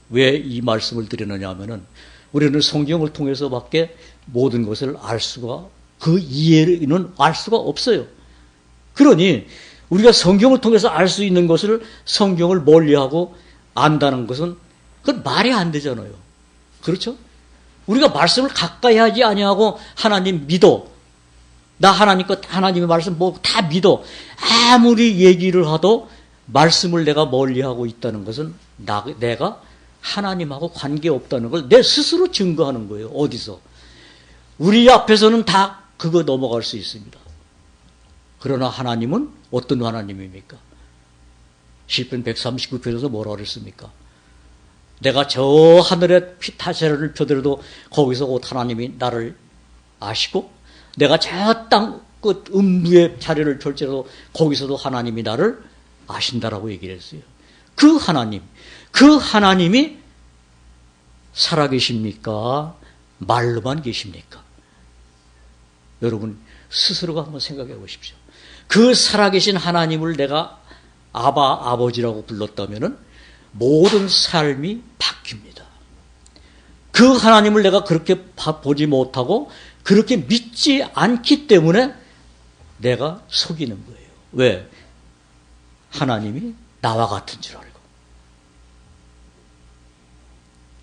왜 이 말씀을 드리느냐 하면은 우리는 성경을 통해서밖에 모든 것을 알 수가, 그 이해는 알 수가 없어요. 그러니 우리가 성경을 통해서 알 수 있는 것을 성경을 멀리하고 안다는 것은 그건 말이 안 되잖아요. 그렇죠? 우리가 말씀을 가까이 하지 아니하고 하나님 믿어, 나 하나님 것, 하나님의 말씀 뭐 다 믿어, 아무리 얘기를 하도 말씀을 내가 멀리하고 있다는 것은 내가 하나님하고 관계없다는 걸 내 스스로 증거하는 거예요. 어디서? 우리 앞에서는 다 그거 넘어갈 수 있습니다. 그러나 하나님은 어떤 하나님입니까? 시편 139편에서 뭐라 그랬습니까? 내가 저 하늘에 피타세를 펴더라도 거기서 곧 하나님이 나를 아시고, 내가 저 땅 끝 음부의 자리를 펼쳐도 거기서도 하나님이 나를 아신다라고 얘기를 했어요. 그 하나님이 살아계십니까? 말로만 계십니까? 여러분 스스로가 한번 생각해 보십시오. 그 살아계신 하나님을 내가 아버지라고 불렀다면은 모든 삶이 바뀝니다. 그 하나님을 내가 그렇게 보지 못하고 그렇게 믿지 않기 때문에 내가 속이는 거예요. 왜? 하나님이 나와 같은 줄 알고.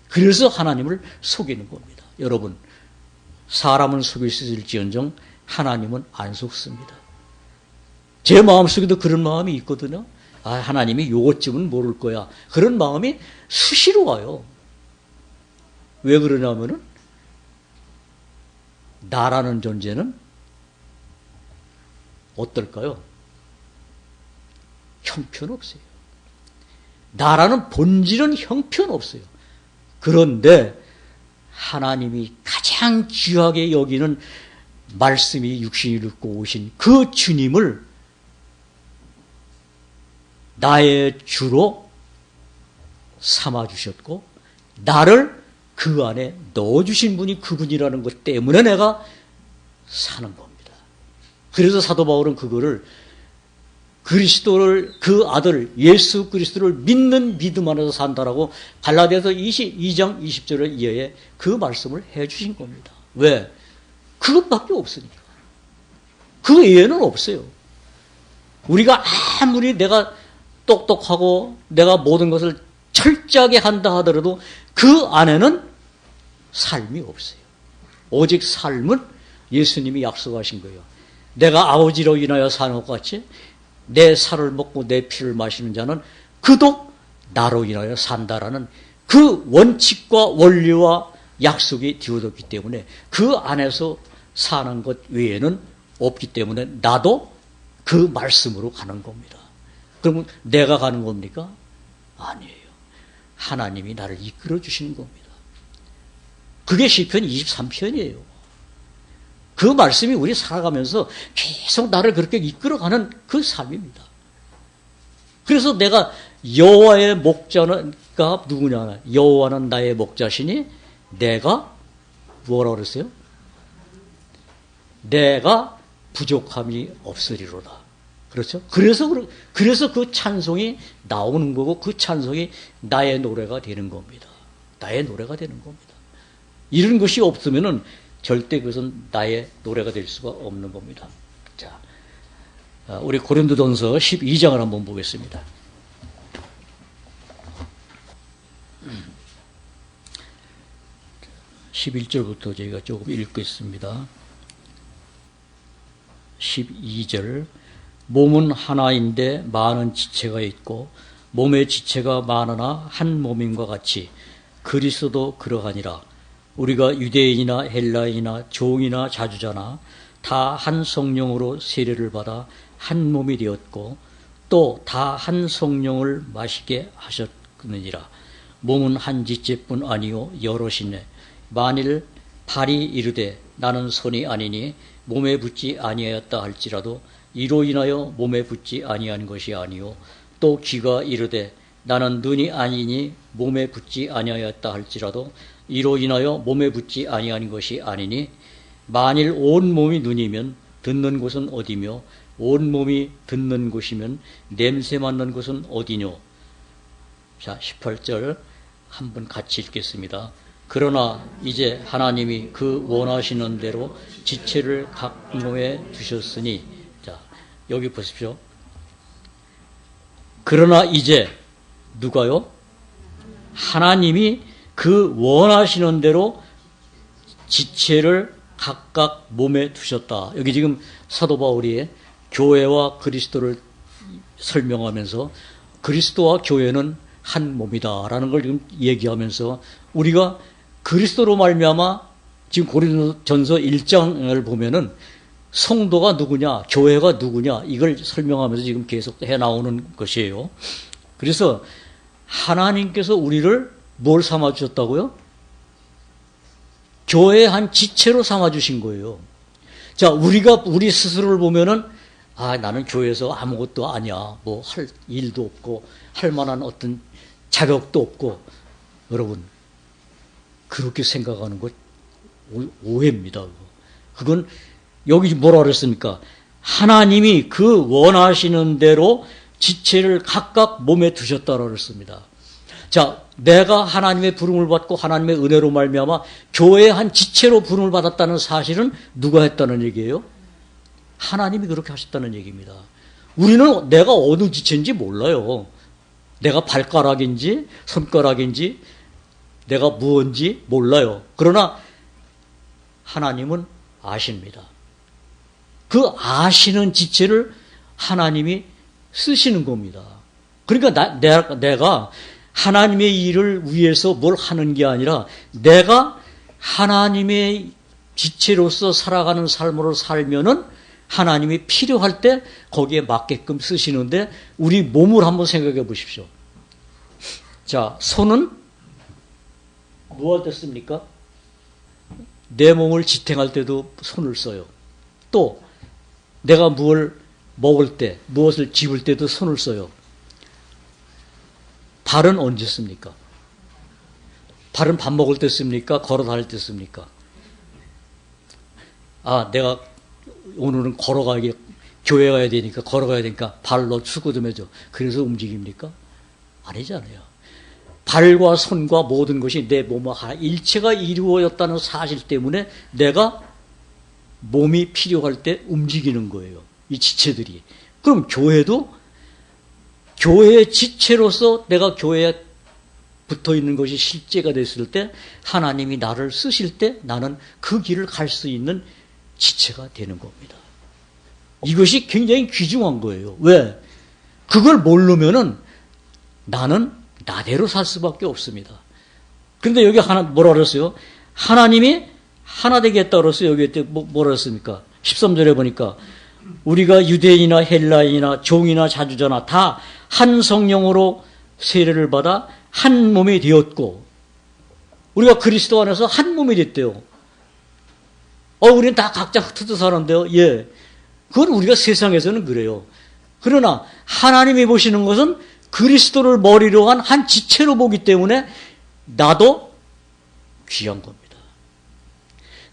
그래서 하나님을 속이는 겁니다. 여러분, 사람은 속일 수 있을지언정 하나님은 안 속습니다. 제 마음속에도 그런 마음이 있거든요. 아, 하나님이 요것쯤은 모를 거야. 그런 마음이 수시로 와요. 왜 그러냐면은 나라는 존재는 어떨까요? 형편없어요. 나라는 본질은 형편없어요. 그런데 하나님이 가장 귀하게 여기는 말씀이 육신을 입고 오신 그 주님을 나의 주로 삼아주셨고 나를 그 안에 넣어주신 분이 그분이라는 것 때문에 내가 사는 겁니다. 그래서 사도 바울은 그거를 그리스도를 그 아들 예수 그리스도를 믿는 믿음 안에서 산다라고 갈라디아서 22장 20절을 이하에 그 말씀을 해주신 겁니다. 왜? 그것밖에 없으니까. 그 외에는 없어요. 우리가 아무리 내가 똑똑하고 내가 모든 것을 철저하게 한다 하더라도 그 안에는 삶이 없어요. 오직 삶은 예수님이 약속하신 거예요. 내가 아버지로 인하여 사는 것 같이 내 살을 먹고 내 피를 마시는 자는 그도 나로 인하여 산다라는 그 원칙과 원리와 약속이 되어졌기 때문에 그 안에서 사는 것 외에는 없기 때문에 나도 그 말씀으로 가는 겁니다. 그러면 내가 가는 겁니까? 아니에요. 하나님이 나를 이끌어 주시는 겁니다. 그게 시편 23편이에요. 그 말씀이 우리 살아가면서 계속 나를 그렇게 이끌어가는 그 삶입니다. 그래서 내가 여호와의 목자가 누구냐? 여호와는 나의 목자시니 내가 뭐라고 그랬어요? 내가 부족함이 없으리로다. 그렇죠? 그래서 그 찬송이 나오는 거고 그 찬송이 나의 노래가 되는 겁니다. 나의 노래가 되는 겁니다. 이런 것이 없으면은 절대 그것은 나의 노래가 될 수가 없는 겁니다. 자, 우리 고린도전서 12장을 한번 보겠습니다. 11절부터 저희가 조금 읽겠습니다. 12절 몸은 하나인데 많은 지체가 있고 몸의 지체가 많으나 한 몸임과 같이 그리스도도 그러하니라. 우리가 유대인이나 헬라인이나 종이나 자주자나 다 한 성령으로 세례를 받아 한 몸이 되었고 또 다 한 성령을 마시게 하셨느니라. 몸은 한 지체뿐 아니요 여럿이네. 만일 발이 이르되 나는 손이 아니니 몸에 붙지 아니하였다 할지라도 이로 인하여 몸에 붙지 아니한 것이 아니요 또 귀가 이르되 나는 눈이 아니니 몸에 붙지 아니하였다 할지라도 이로 인하여 몸에 붙지 아니한 것이 아니니 만일 온 몸이 눈이면 듣는 곳은 어디며 온 몸이 듣는 곳이면 냄새 맡는 곳은 어디뇨. 자, 18절 한번 같이 읽겠습니다. 그러나 이제 하나님이 그 원하시는 대로 지체를 각 몸에 두셨으니, 자, 여기 보십시오. 그러나 이제 누가요? 하나님이 그 원하시는 대로 지체를 각각 몸에 두셨다. 여기 지금 사도 바울이 교회와 그리스도를 설명하면서 그리스도와 교회는 한 몸이다라는 걸 지금 얘기하면서 우리가 그리스도로 말미암아 지금 고린도전서 1장을 보면은 성도가 누구냐, 교회가 누구냐 이걸 설명하면서 지금 계속 해 나오는 것이에요. 그래서 하나님께서 우리를 뭘 삼아 주셨다고요? 교회의 한 지체로 삼아 주신 거예요. 자, 우리가 우리 스스로를 보면은 아, 나는 교회에서 아무것도 아니야. 뭐 할 일도 없고 할 만한 어떤 자격도 없고. 여러분, 그렇게 생각하는 것 오해입니다. 그건 여기 뭐라 그랬습니까? 하나님이 그 원하시는 대로 지체를 각각 몸에 두셨다고 그랬습니다. 자, 내가 하나님의 부름을 받고 하나님의 은혜로 말미암아 교회의 한 지체로 부름을 받았다는 사실은 누가 했다는 얘기예요? 하나님이 그렇게 하셨다는 얘기입니다. 우리는 내가 어느 지체인지 몰라요. 내가 발가락인지 손가락인지 내가 무언지 몰라요. 그러나 하나님은 아십니다. 그 아시는 지체를 하나님이 쓰시는 겁니다. 그러니까 내가 하나님의 일을 위해서 뭘 하는 게 아니라 내가 하나님의 지체로서 살아가는 삶으로 살면은 하나님이 필요할 때 거기에 맞게끔 쓰시는데 우리 몸을 한번 생각해 보십시오. 자, 손은 뭐 할 때 씁니까? 내 몸을 지탱할 때도 손을 써요. 또 내가 무엇을 먹을 때, 무엇을 집을 때도 손을 써요. 발은 언제 씁니까? 발은 밥 먹을 때 씁니까? 걸어 다닐 때 씁니까? 아, 내가 오늘은 교회 가야 되니까, 걸어가야 되니까 발로 축구 좀 해줘. 그래서 움직입니까? 아니잖아요. 발과 손과 모든 것이 내 몸과 일체가 이루어졌다는 사실 때문에 내가 몸이 필요할 때 움직이는 거예요. 이 지체들이. 그럼 교회도 교회의 지체로서 내가 교회에 붙어 있는 것이 실제가 됐을 때 하나님이 나를 쓰실 때 나는 그 길을 갈 수 있는 지체가 되는 겁니다. 이것이 굉장히 귀중한 거예요. 왜? 그걸 모르면은 나는 나대로 살 수밖에 없습니다. 그런데 여기 뭐라 그랬어요? 하나님이 하나 되게 했다고 그랬어요. 여기 뭐라 그랬습니까? 13절에 보니까 우리가 유대인이나 헬라인이나 종이나 자주자나 다 한 성령으로 세례를 받아 한 몸이 되었고 우리가 그리스도 안에서 한 몸이 됐대요. 우리는 다 각자 흩어져 사는데요. 예. 그건 우리가 세상에서는 그래요. 그러나 하나님이 보시는 것은 그리스도를 머리로 한 한 지체로 보기 때문에 나도 귀한 겁니다.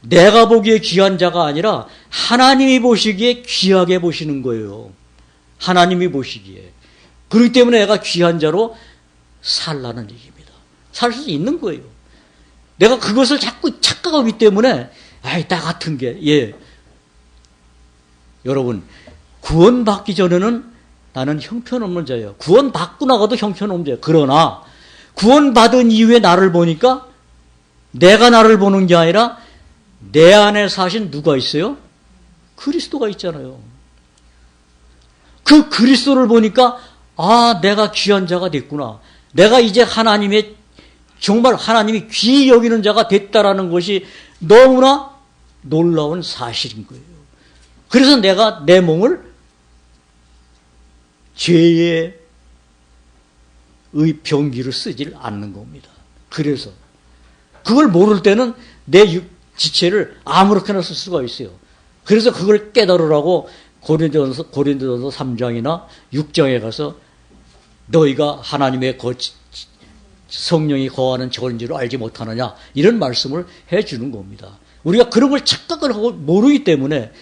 내가 보기에 귀한 자가 아니라 하나님이 보시기에 귀하게 보시는 거예요. 하나님이 보시기에. 그렇기 때문에 내가 귀한 자로 살라는 얘기입니다. 살 수 있는 거예요. 내가 그것을 자꾸 착각하기 때문에 나 같은 게 여러분 구원받기 전에는 나는 형편없는 자예요. 구원받고 나가도 형편없는 자예요. 그러나 구원받은 이후에 나를 보니까 내가 나를 보는 게 아니라 내 안에 사신 누가 있어요? 그리스도가 있잖아요. 그 그리스도를 보니까 내가 귀한 자가 됐구나. 내가 이제 하나님의 정말 하나님이 귀히 여기는 자가 됐다라는 것이 너무나 놀라운 사실인 거예요. 그래서 내가 내 몸을 죄의 병기로 쓰질 않는 겁니다. 그래서 그걸 모를 때는 내 지체를 아무렇게나 쓸 수가 있어요. 그래서 그걸 깨달으라고 고린도전서 3장이나 6장에 가서 너희가 하나님의 성령이 거하는 저런 줄 알지 못하느냐 이런 말씀을 해주는 겁니다. 우리가 그런 걸 착각을 하고 모르기 때문에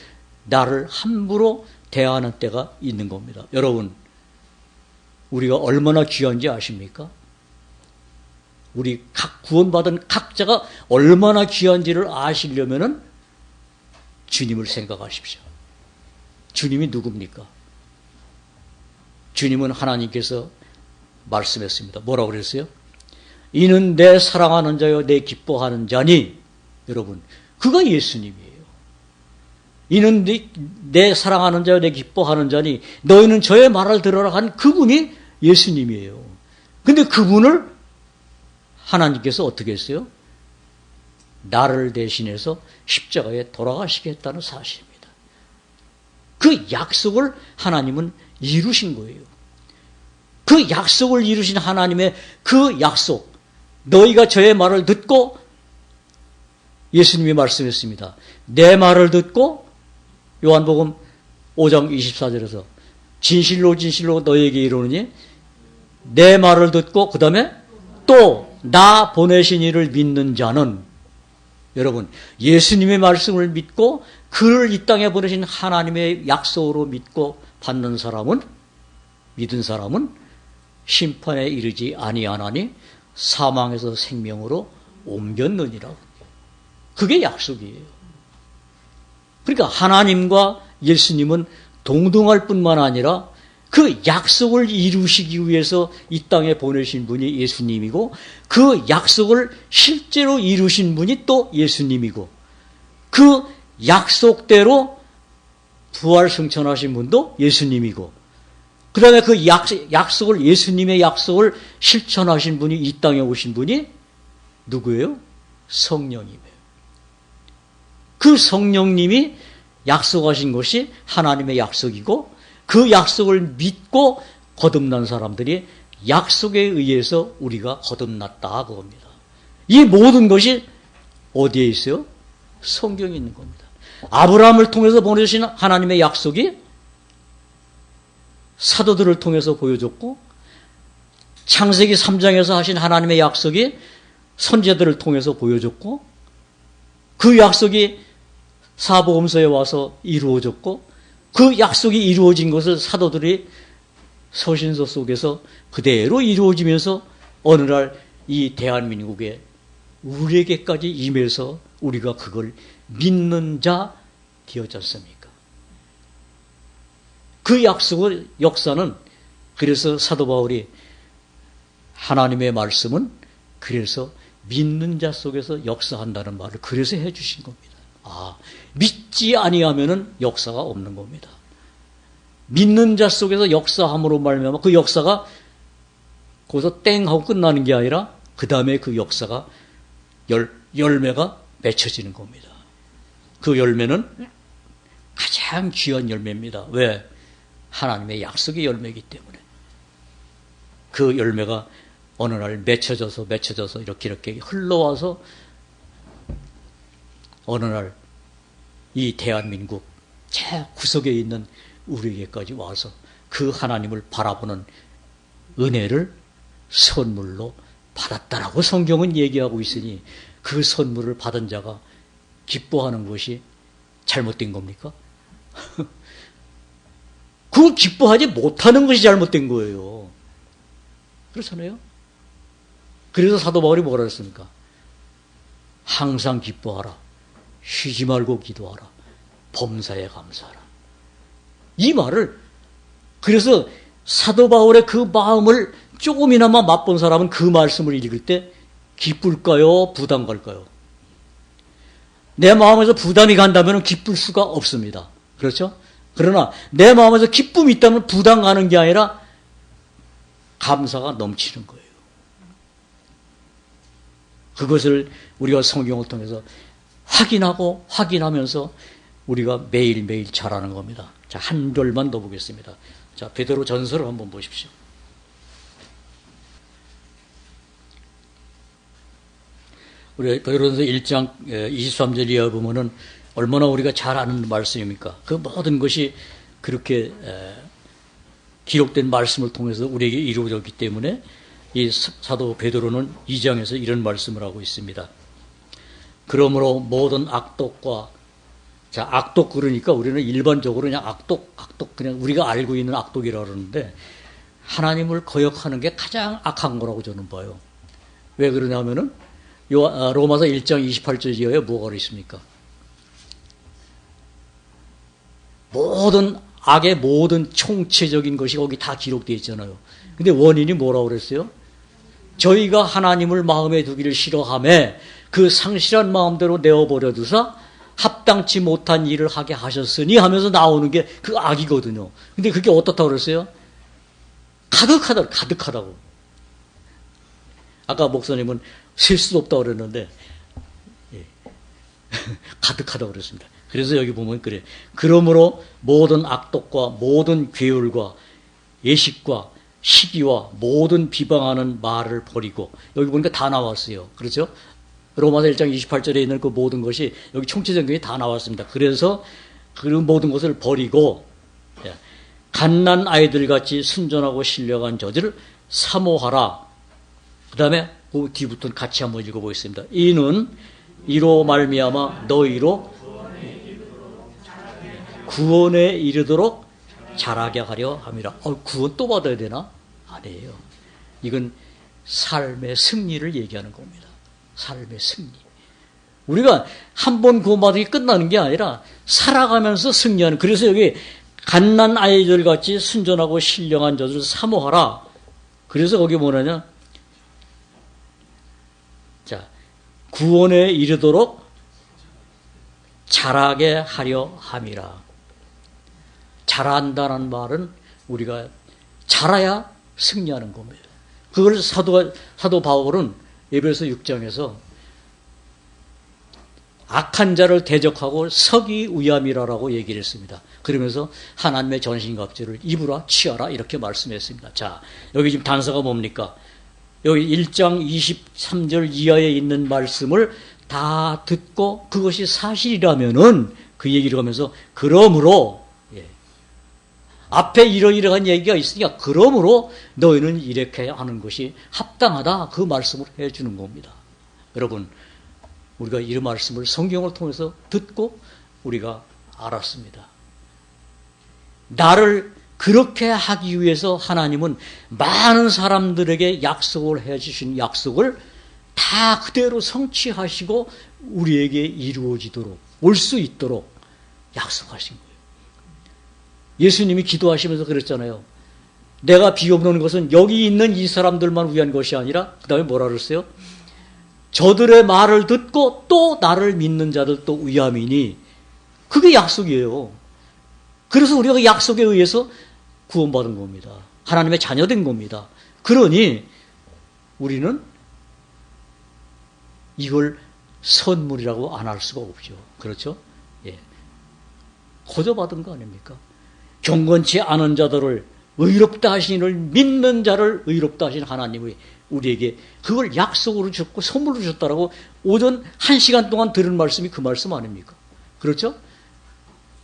나를 함부로 대하는 때가 있는 겁니다. 여러분 우리가 얼마나 귀한지 아십니까? 우리 각 구원받은 각자가 얼마나 귀한지를 아시려면은 주님을 생각하십시오. 주님이 누굽니까? 주님은 하나님께서 말씀했습니다. 뭐라고 그랬어요? 이는 내 사랑하는 자요 내 기뻐하는 자니. 여러분 그가 예수님이에요. 이는 내 사랑하는 자요 내 기뻐하는 자니 너희는 저의 말을 들으라 한 그분이 예수님이에요. 근데 그분을 하나님께서 어떻게 했어요? 나를 대신해서 십자가에 돌아가시겠다는 사실입니다. 그 약속을 하나님은 이루신 거예요. 그 약속을 이루신 하나님의 그 약속, 너희가 저의 말을 듣고 예수님이 말씀했습니다. 내 말을 듣고 요한복음 5장 24절에서 진실로 진실로 너희에게 이르노니 내 말을 듣고 그 다음에 또 나 보내신 이를 믿는 자는 여러분, 예수님의 말씀을 믿고 그를 이 땅에 보내신 하나님의 약속으로 믿고 받는 사람은, 믿은 사람은 심판에 이르지 아니하나니 사망에서 생명으로 옮겼느니라. 그게 약속이에요. 그러니까 하나님과 예수님은 동등할 뿐만 아니라 그 약속을 이루시기 위해서 이 땅에 보내신 분이 예수님이고, 그 약속을 실제로 이루신 분이 또 예수님이고, 그 약속대로 부활 승천하신 분도 예수님이고, 그 다음에 그 약속을, 예수님의 약속을 실천하신 분이, 이 땅에 오신 분이 누구예요? 성령이에요. 그 성령님이 약속하신 것이 하나님의 약속이고, 그 약속을 믿고 거듭난 사람들이 약속에 의해서 우리가 거듭났다 그겁니다. 이 모든 것이 어디에 있어요? 성경에 있는 겁니다. 아브라함을 통해서 보내주신 하나님의 약속이 사도들을 통해서 보여줬고, 창세기 3장에서 하신 하나님의 약속이 선지자들을 통해서 보여줬고, 그 약속이 사복음서에 와서 이루어졌고, 그 약속이 이루어진 것을 사도들이 서신서 속에서 그대로 이루어지면서 어느 날 이 대한민국에 우리에게까지 임해서 우리가 그걸 믿는 자 되었지 않습니까? 그 약속의 역사는, 그래서 사도 바울이 하나님의 말씀은 그래서 믿는 자 속에서 역사한다는 말을 그래서 해주신 겁니다. 믿지 아니하면은 역사가 없는 겁니다. 믿는 자 속에서 역사함으로 말미암아 그 역사가 거기서 땡 하고 끝나는 게 아니라 그 다음에 그 역사가 열매가 맺혀지는 겁니다. 그 열매는 가장 귀한 열매입니다. 왜? 하나님의 약속의 열매이기 때문에. 그 열매가 어느 날 맺혀져서 이렇게 흘러와서 어느 날 이 대한민국 제 구석에 있는 우리에게까지 와서 그 하나님을 바라보는 은혜를 선물로 받았다라고 성경은 얘기하고 있으니, 그 선물을 받은 자가 기뻐하는 것이 잘못된 겁니까? 그 기뻐하지 못하는 것이 잘못된 거예요. 그렇잖아요? 그래서 사도 바울이 뭐라 했습니까? 항상 기뻐하라. 쉬지 말고 기도하라. 범사에 감사하라. 이 말을, 그래서 사도 바울의 그 마음을 조금이나마 맛본 사람은 그 말씀을 읽을 때 기쁠까요? 부담 갈까요? 내 마음에서 부담이 간다면 기쁠 수가 없습니다. 그렇죠? 그러나 내 마음에서 기쁨이 있다면 부담 가는 게 아니라 감사가 넘치는 거예요. 그것을 우리가 성경을 통해서 확인하면서 우리가 매일매일 잘하는 겁니다. 자, 한 절만 더 보겠습니다. 자, 베드로 전서를 한번 보십시오. 우리 베드로전서 1장 23절 이하 보면은 얼마나 우리가 잘 아는 말씀입니까? 그 모든 것이 그렇게 기록된 말씀을 통해서 우리에게 이루어졌기 때문에 이 사도 베드로는 2장에서 이런 말씀을 하고 있습니다. 그러므로 모든 악독과, 자, 악독 그러니까 우리는 일반적으로 그냥 악독, 그냥 우리가 알고 있는 악독이라고 그러는데, 하나님을 거역하는 게 가장 악한 거라고 저는 봐요. 왜 그러냐면은, 로마서 1장 28절 이하에 뭐가 있습니까? 모든 악의 모든 총체적인 것이 거기 다 기록되어 있잖아요. 근데 원인이 뭐라고 그랬어요? 저희가 하나님을 마음에 두기를 싫어하며 그 상실한 마음대로 내어버려 두사 합당치 못한 일을 하게 하셨으니 하면서 나오는 게 그 악이거든요. 근데 그게 어떻다고 그랬어요? 가득하다고. 아까 목사님은 셀 수도 없다고 그랬는데, 가득하다고 그랬습니다. 그래서 여기 보면 그래. 그러므로 모든 악독과 모든 괴율과 예식과 시기와 모든 비방하는 말을 버리고, 여기 보니까 다 나왔어요. 그렇죠? 로마서 1장 28절에 있는 그 모든 것이 여기 총체적인 게 다 나왔습니다. 그래서 그 모든 것을 버리고 갓난 아이들같이 순전하고 신령한 저들을 사모하라. 그 다음에 그 뒤부터는 같이 한번 읽어보겠습니다. 이는 이로 말미암아 너희로 구원에 이르도록 자라게 하려 함이라. 구원 또 받아야 되나? 아니에요. 이건 삶의 승리를 얘기하는 겁니다. 삶의 승리. 우리가 한 번 구원받은 게 끝나는 게 아니라 살아가면서 승리하는. 그래서 여기 갓난 아이들 같이 순전하고 신령한 자들을 사모하라. 그래서 거기 뭐냐냐? 자, 구원에 이르도록 자라게 하려 함이라. 자란다는 말은 우리가 자라야 승리하는 겁니다. 그걸 사도 바울은 에베소 6장에서 악한 자를 대적하고 서기 위함이라라고 얘기를 했습니다. 그러면서 하나님의 전신갑주를 입으라 취하라 이렇게 말씀했습니다. 자, 여기 지금 단서가 뭡니까? 여기 1장 23절 이하에 있는 말씀을 다 듣고 그것이 사실이라면은 그 얘기를 하면서 그러므로 앞에 이러이러한 얘기가 있으니까 그러므로 너희는 이렇게 하는 것이 합당하다 그 말씀을 해주는 겁니다. 여러분 우리가 이 말씀을 성경을 통해서 듣고 우리가 알았습니다. 나를 그렇게 하기 위해서 하나님은 많은 사람들에게 약속을 해주신 약속을 다 그대로 성취하시고 우리에게 이루어지도록 올 수 있도록 약속하신 거예요. 예수님이 기도하시면서 그랬잖아요. 내가 비움 놓는 것은 여기 있는 이 사람들만 위한 것이 아니라 그 다음에 뭐라 그랬어요? 저들의 말을 듣고 또 나를 믿는 자들 또 위함이니 그게 약속이에요. 그래서 우리가 그 약속에 의해서 구원받은 겁니다. 하나님의 자녀된 겁니다. 그러니 우리는 이걸 선물이라고 안 할 수가 없죠. 그렇죠? 예. 거저 받은 거 아닙니까? 경건치 않은 자들을 의롭다 하시니를 믿는 자를 의롭다 하신 하나님이 우리에게 그걸 약속으로 줬고 선물로 줬다라고 오전 1시간 동안 들은 말씀이 그 말씀 아닙니까? 그렇죠?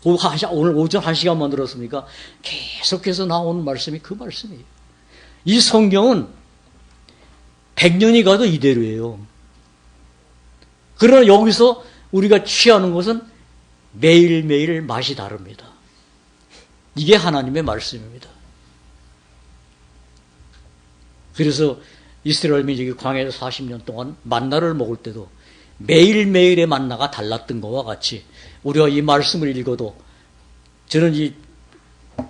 오늘 오전 1시간만 들었습니까? 계속해서 나오는 말씀이 그 말씀이에요. 이 성경은 100년이 가도 이대로예요. 그러나 여기서 우리가 취하는 것은 매일매일 맛이 다릅니다. 이게 하나님의 말씀입니다. 그래서 이스라엘 민족이 광야에서 40년 동안 만나를 먹을 때도 매일매일의 만나가 달랐던 것과 같이 우리가 이 말씀을 읽어도 저는 이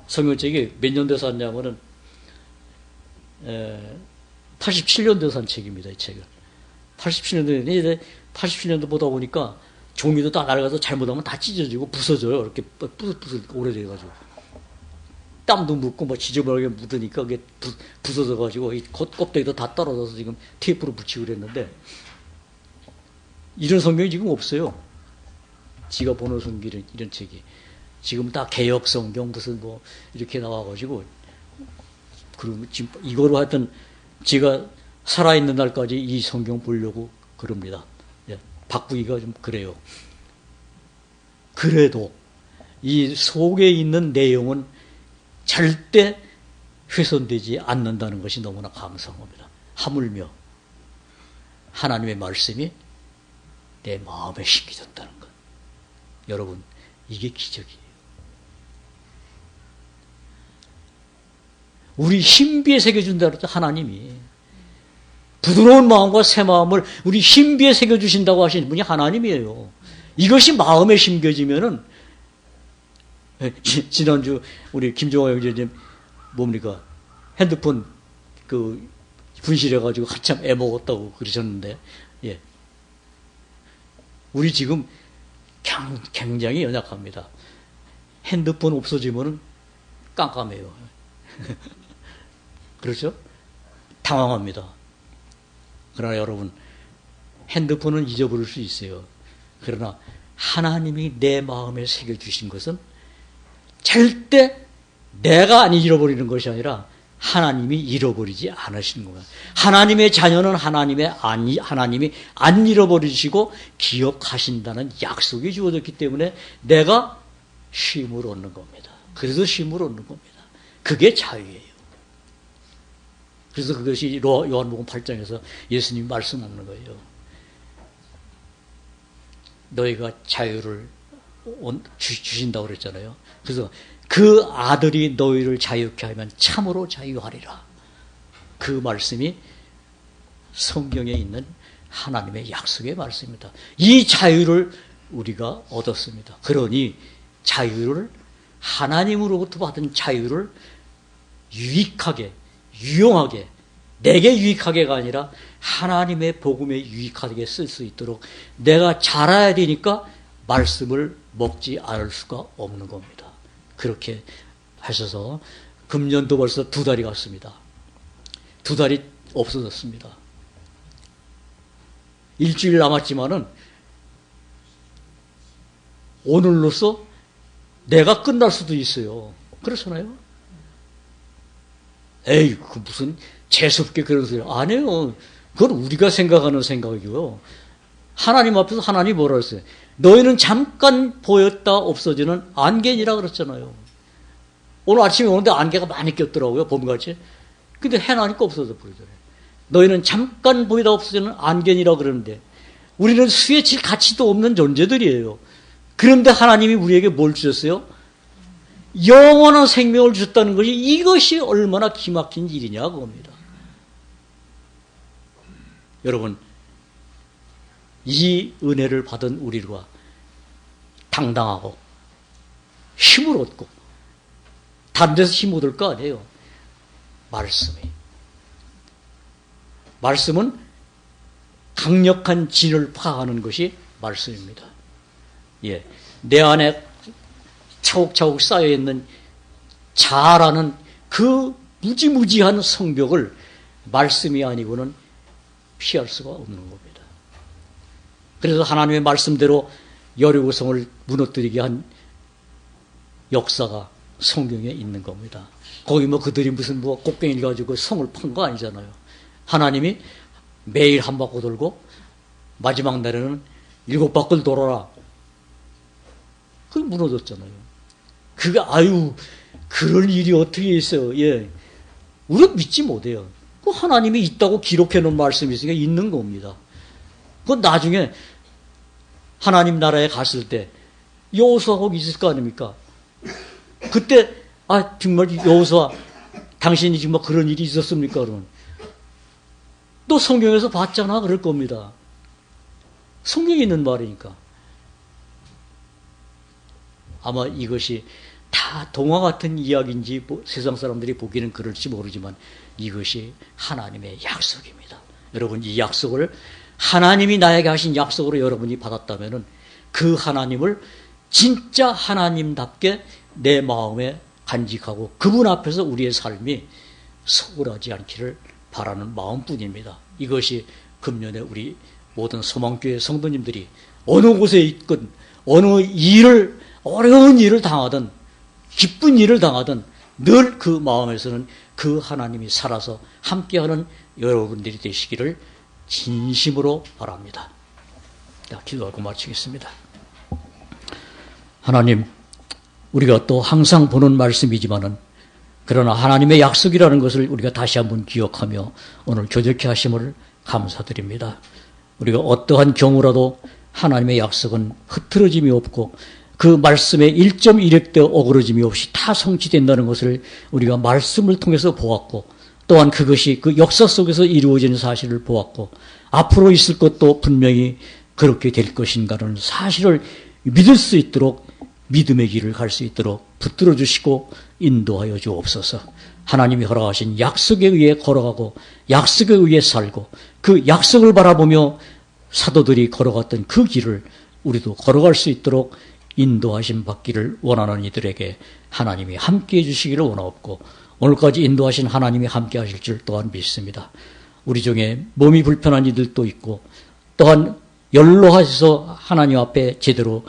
성경책이 몇 년도에 샀냐면은 87년도에 산 책입니다. 이 책은 87년도에 87년도 보다 보니까 종이도 다 낡아서 잘못하면 다 찢어지고 부서져요. 이렇게 오래돼가지고 땀도 묻고 뭐 지저분하게 묻으니까 그게 부서져가지고 이 껍데기도 다 떨어져서 지금 테이프로 붙이고 그랬는데 이런 성경이 지금 없어요. 지가 보는 성경 이런 책이 지금 다 개역 성경 무슨 뭐 이렇게 나와가지고 그럼 지금 이거로 하여튼 제가 살아있는 날까지 이 성경 보려고 그럽니다. 예, 바꾸기가 좀 그래요. 그래도 이 속에 있는 내용은 절대 훼손되지 않는다는 것이 너무나 감사합니다. 하물며 하나님의 말씀이 내 마음에 심겨졌다는 것. 여러분, 이게 기적이에요. 우리 신비에 새겨준다 그랬죠, 하나님이. 부드러운 마음과 새 마음을 우리 신비에 새겨주신다고 하신 분이 하나님이에요. 이것이 마음에 심겨지면은, 지난주 우리 김종화 형제님, 뭡니까? 핸드폰 분실해가지고 한참 애먹었다고 그러셨는데, 예. 우리 지금 굉장히 연약합니다. 핸드폰 없어지면은 깜깜해요. 그렇죠? 당황합니다. 그러나 여러분, 핸드폰은 잊어버릴 수 있어요. 그러나 하나님이 내 마음에 새겨주신 것은 절대 내가 안 잃어버리는 것이 아니라 하나님이 잃어버리지 않으시는 겁니다. 하나님의 자녀는 하나님이 안 잃어버리시고 기억하신다는 약속이 주어졌기 때문에 내가 쉼을 얻는 겁니다. 그래서 쉼을 얻는 겁니다. 그게 자유예요. 그래서 그것이 요한복음 8장에서 예수님이 말씀하는 거예요. 너희가 자유를 주신다고 그랬잖아요. 그래서 그 아들이 너희를 자유케 하면 참으로 자유하리라. 그 말씀이 성경에 있는 하나님의 약속의 말씀입니다. 이 자유를 우리가 얻었습니다. 그러니 자유를, 하나님으로부터 받은 자유를 유익하게, 유용하게, 내게 유익하게가 아니라 하나님의 복음에 유익하게 쓸 수 있도록 내가 자라야 되니까 말씀을 먹지 않을 수가 없는 겁니다. 그렇게 하셔서 금년도 벌써 2달이 갔습니다. 2달이 없어졌습니다. 일주일 남았지만은 오늘로써 내가 끝날 수도 있어요. 그렇잖아요. 에이, 그 무슨 재수없게 그런 소리 안 해요. 그건 우리가 생각하는 생각이고요. 하나님 앞에서 하나님이 뭐라 했어요? 너희는 잠깐 보였다 없어지는 안개니라 그랬잖아요. 오늘 아침에 오는데 안개가 많이 꼈더라고요. 봄같이. 근데 해 나니까 없어져 버리더래요. 너희는 잠깐 보이다 없어지는 안개니라 그러는데 우리는 수에 질 가치도 없는 존재들이에요. 그런데 하나님이 우리에게 뭘 주셨어요? 영원한 생명을 주셨다는 것이, 이것이 얼마나 기막힌 일이냐 그겁니다. 여러분, 이 은혜를 받은 우리가 당당하고 힘을 얻고 다른 데서 힘 얻을 거 아니에요. 말씀은 강력한 진을 파하는 것이 말씀입니다. 예, 내 안에 차곡차곡 쌓여있는 자아라는 그 무지무지한 성벽을 말씀이 아니고는 피할 수가 없는 겁니다. 그래서 하나님의 말씀대로 여리고성을 무너뜨리게 한 역사가 성경에 있는 겁니다. 거기 그들이 무슨 곡괭이를 가지고 성을 판 거 아니잖아요. 하나님이 매일 한 바퀴 돌고 마지막 날에는 7바퀴를 돌아라. 그게 무너졌잖아요. 그게 그럴 일이 어떻게 있어요. 예. 우리가 믿지 못해요. 그 하나님이 있다고 기록해 놓은 말씀이 있으니까 있는 겁니다. 그건 나중에 하나님 나라에 갔을 때 여호수아가 있을 거 아닙니까? 그때 정말 여호수아 당신이 정말 그런 일이 있었습니까? 그러면 또 성경에서 봤잖아 그럴 겁니다. 성경에 있는 말이니까. 아마 이것이 다 동화 같은 이야기인지 세상 사람들이 보기는 그럴지 모르지만 이것이 하나님의 약속입니다. 여러분, 이 약속을 하나님이 나에게 하신 약속으로 여러분이 받았다면 그 하나님을 진짜 하나님답게 내 마음에 간직하고 그분 앞에서 우리의 삶이 소홀하지 않기를 바라는 마음뿐입니다. 이것이 금년에 우리 모든 소망교회 성도님들이 어느 곳에 있건 어느 일을, 어려운 일을 당하든 기쁜 일을 당하든 늘 그 마음에서는 그 하나님이 살아서 함께하는 여러분들이 되시기를 진심으로 바랍니다. 기도하고 마치겠습니다. 하나님, 우리가 또 항상 보는 말씀이지만은 그러나 하나님의 약속이라는 것을 우리가 다시 한번 기억하며 오늘 교제케 하심을 감사드립니다. 우리가 어떠한 경우라도 하나님의 약속은 흐트러짐이 없고 그 말씀에 1.1획도 어그러짐이 없이 다 성취된다는 것을 우리가 말씀을 통해서 보았고 또한 그것이 그 역사 속에서 이루어지는 사실을 보았고 앞으로 있을 것도 분명히 그렇게 될 것인가라는 사실을 믿을 수 있도록 믿음의 길을 갈 수 있도록 붙들어 주시고 인도하여 주옵소서. 하나님이 허락하신 약속에 의해 걸어가고 약속에 의해 살고 그 약속을 바라보며 사도들이 걸어갔던 그 길을 우리도 걸어갈 수 있도록 인도하심 받기를 원하는 이들에게 하나님이 함께해 주시기를 원하옵고 오늘까지 인도하신 하나님이 함께 하실 줄 또한 믿습니다. 우리 중에 몸이 불편한 이들도 있고 또한 연로하셔서 하나님 앞에 제대로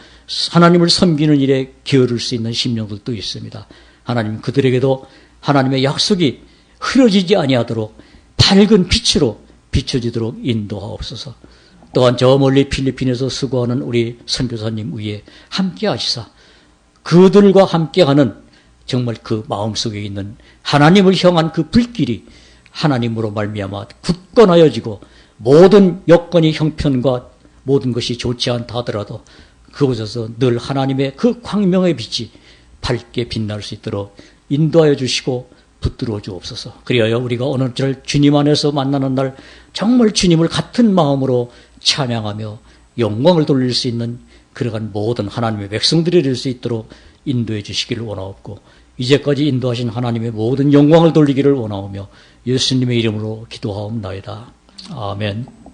하나님을 섬기는 일에 기울일 수 있는 심령들도 있습니다. 하나님 그들에게도 하나님의 약속이 흐려지지 아니하도록 밝은 빛으로 비춰지도록 인도하옵소서. 또한 저 멀리 필리핀에서 수고하는 우리 선교사님 위에 함께 하시사 그들과 함께하는 정말 그 마음속에 있는 하나님을 향한 그 불길이 하나님으로 말미암아 굳건하여지고 모든 여건이 형편과 모든 것이 좋지 않다 하더라도 그곳에서 늘 하나님의 그 광명의 빛이 밝게 빛날 수 있도록 인도하여 주시고 붙들어 주옵소서. 그리하여 우리가 오늘절 주님 안에서 만나는 날 정말 주님을 같은 마음으로 찬양하며 영광을 돌릴 수 있는 그러한 모든 하나님의 백성들이 될 수 있도록 인도해 주시기를 원하옵고, 이제까지 인도하신 하나님의 모든 영광을 돌리기를 원하오며 예수님의 이름으로 기도하옵나이다. 아멘.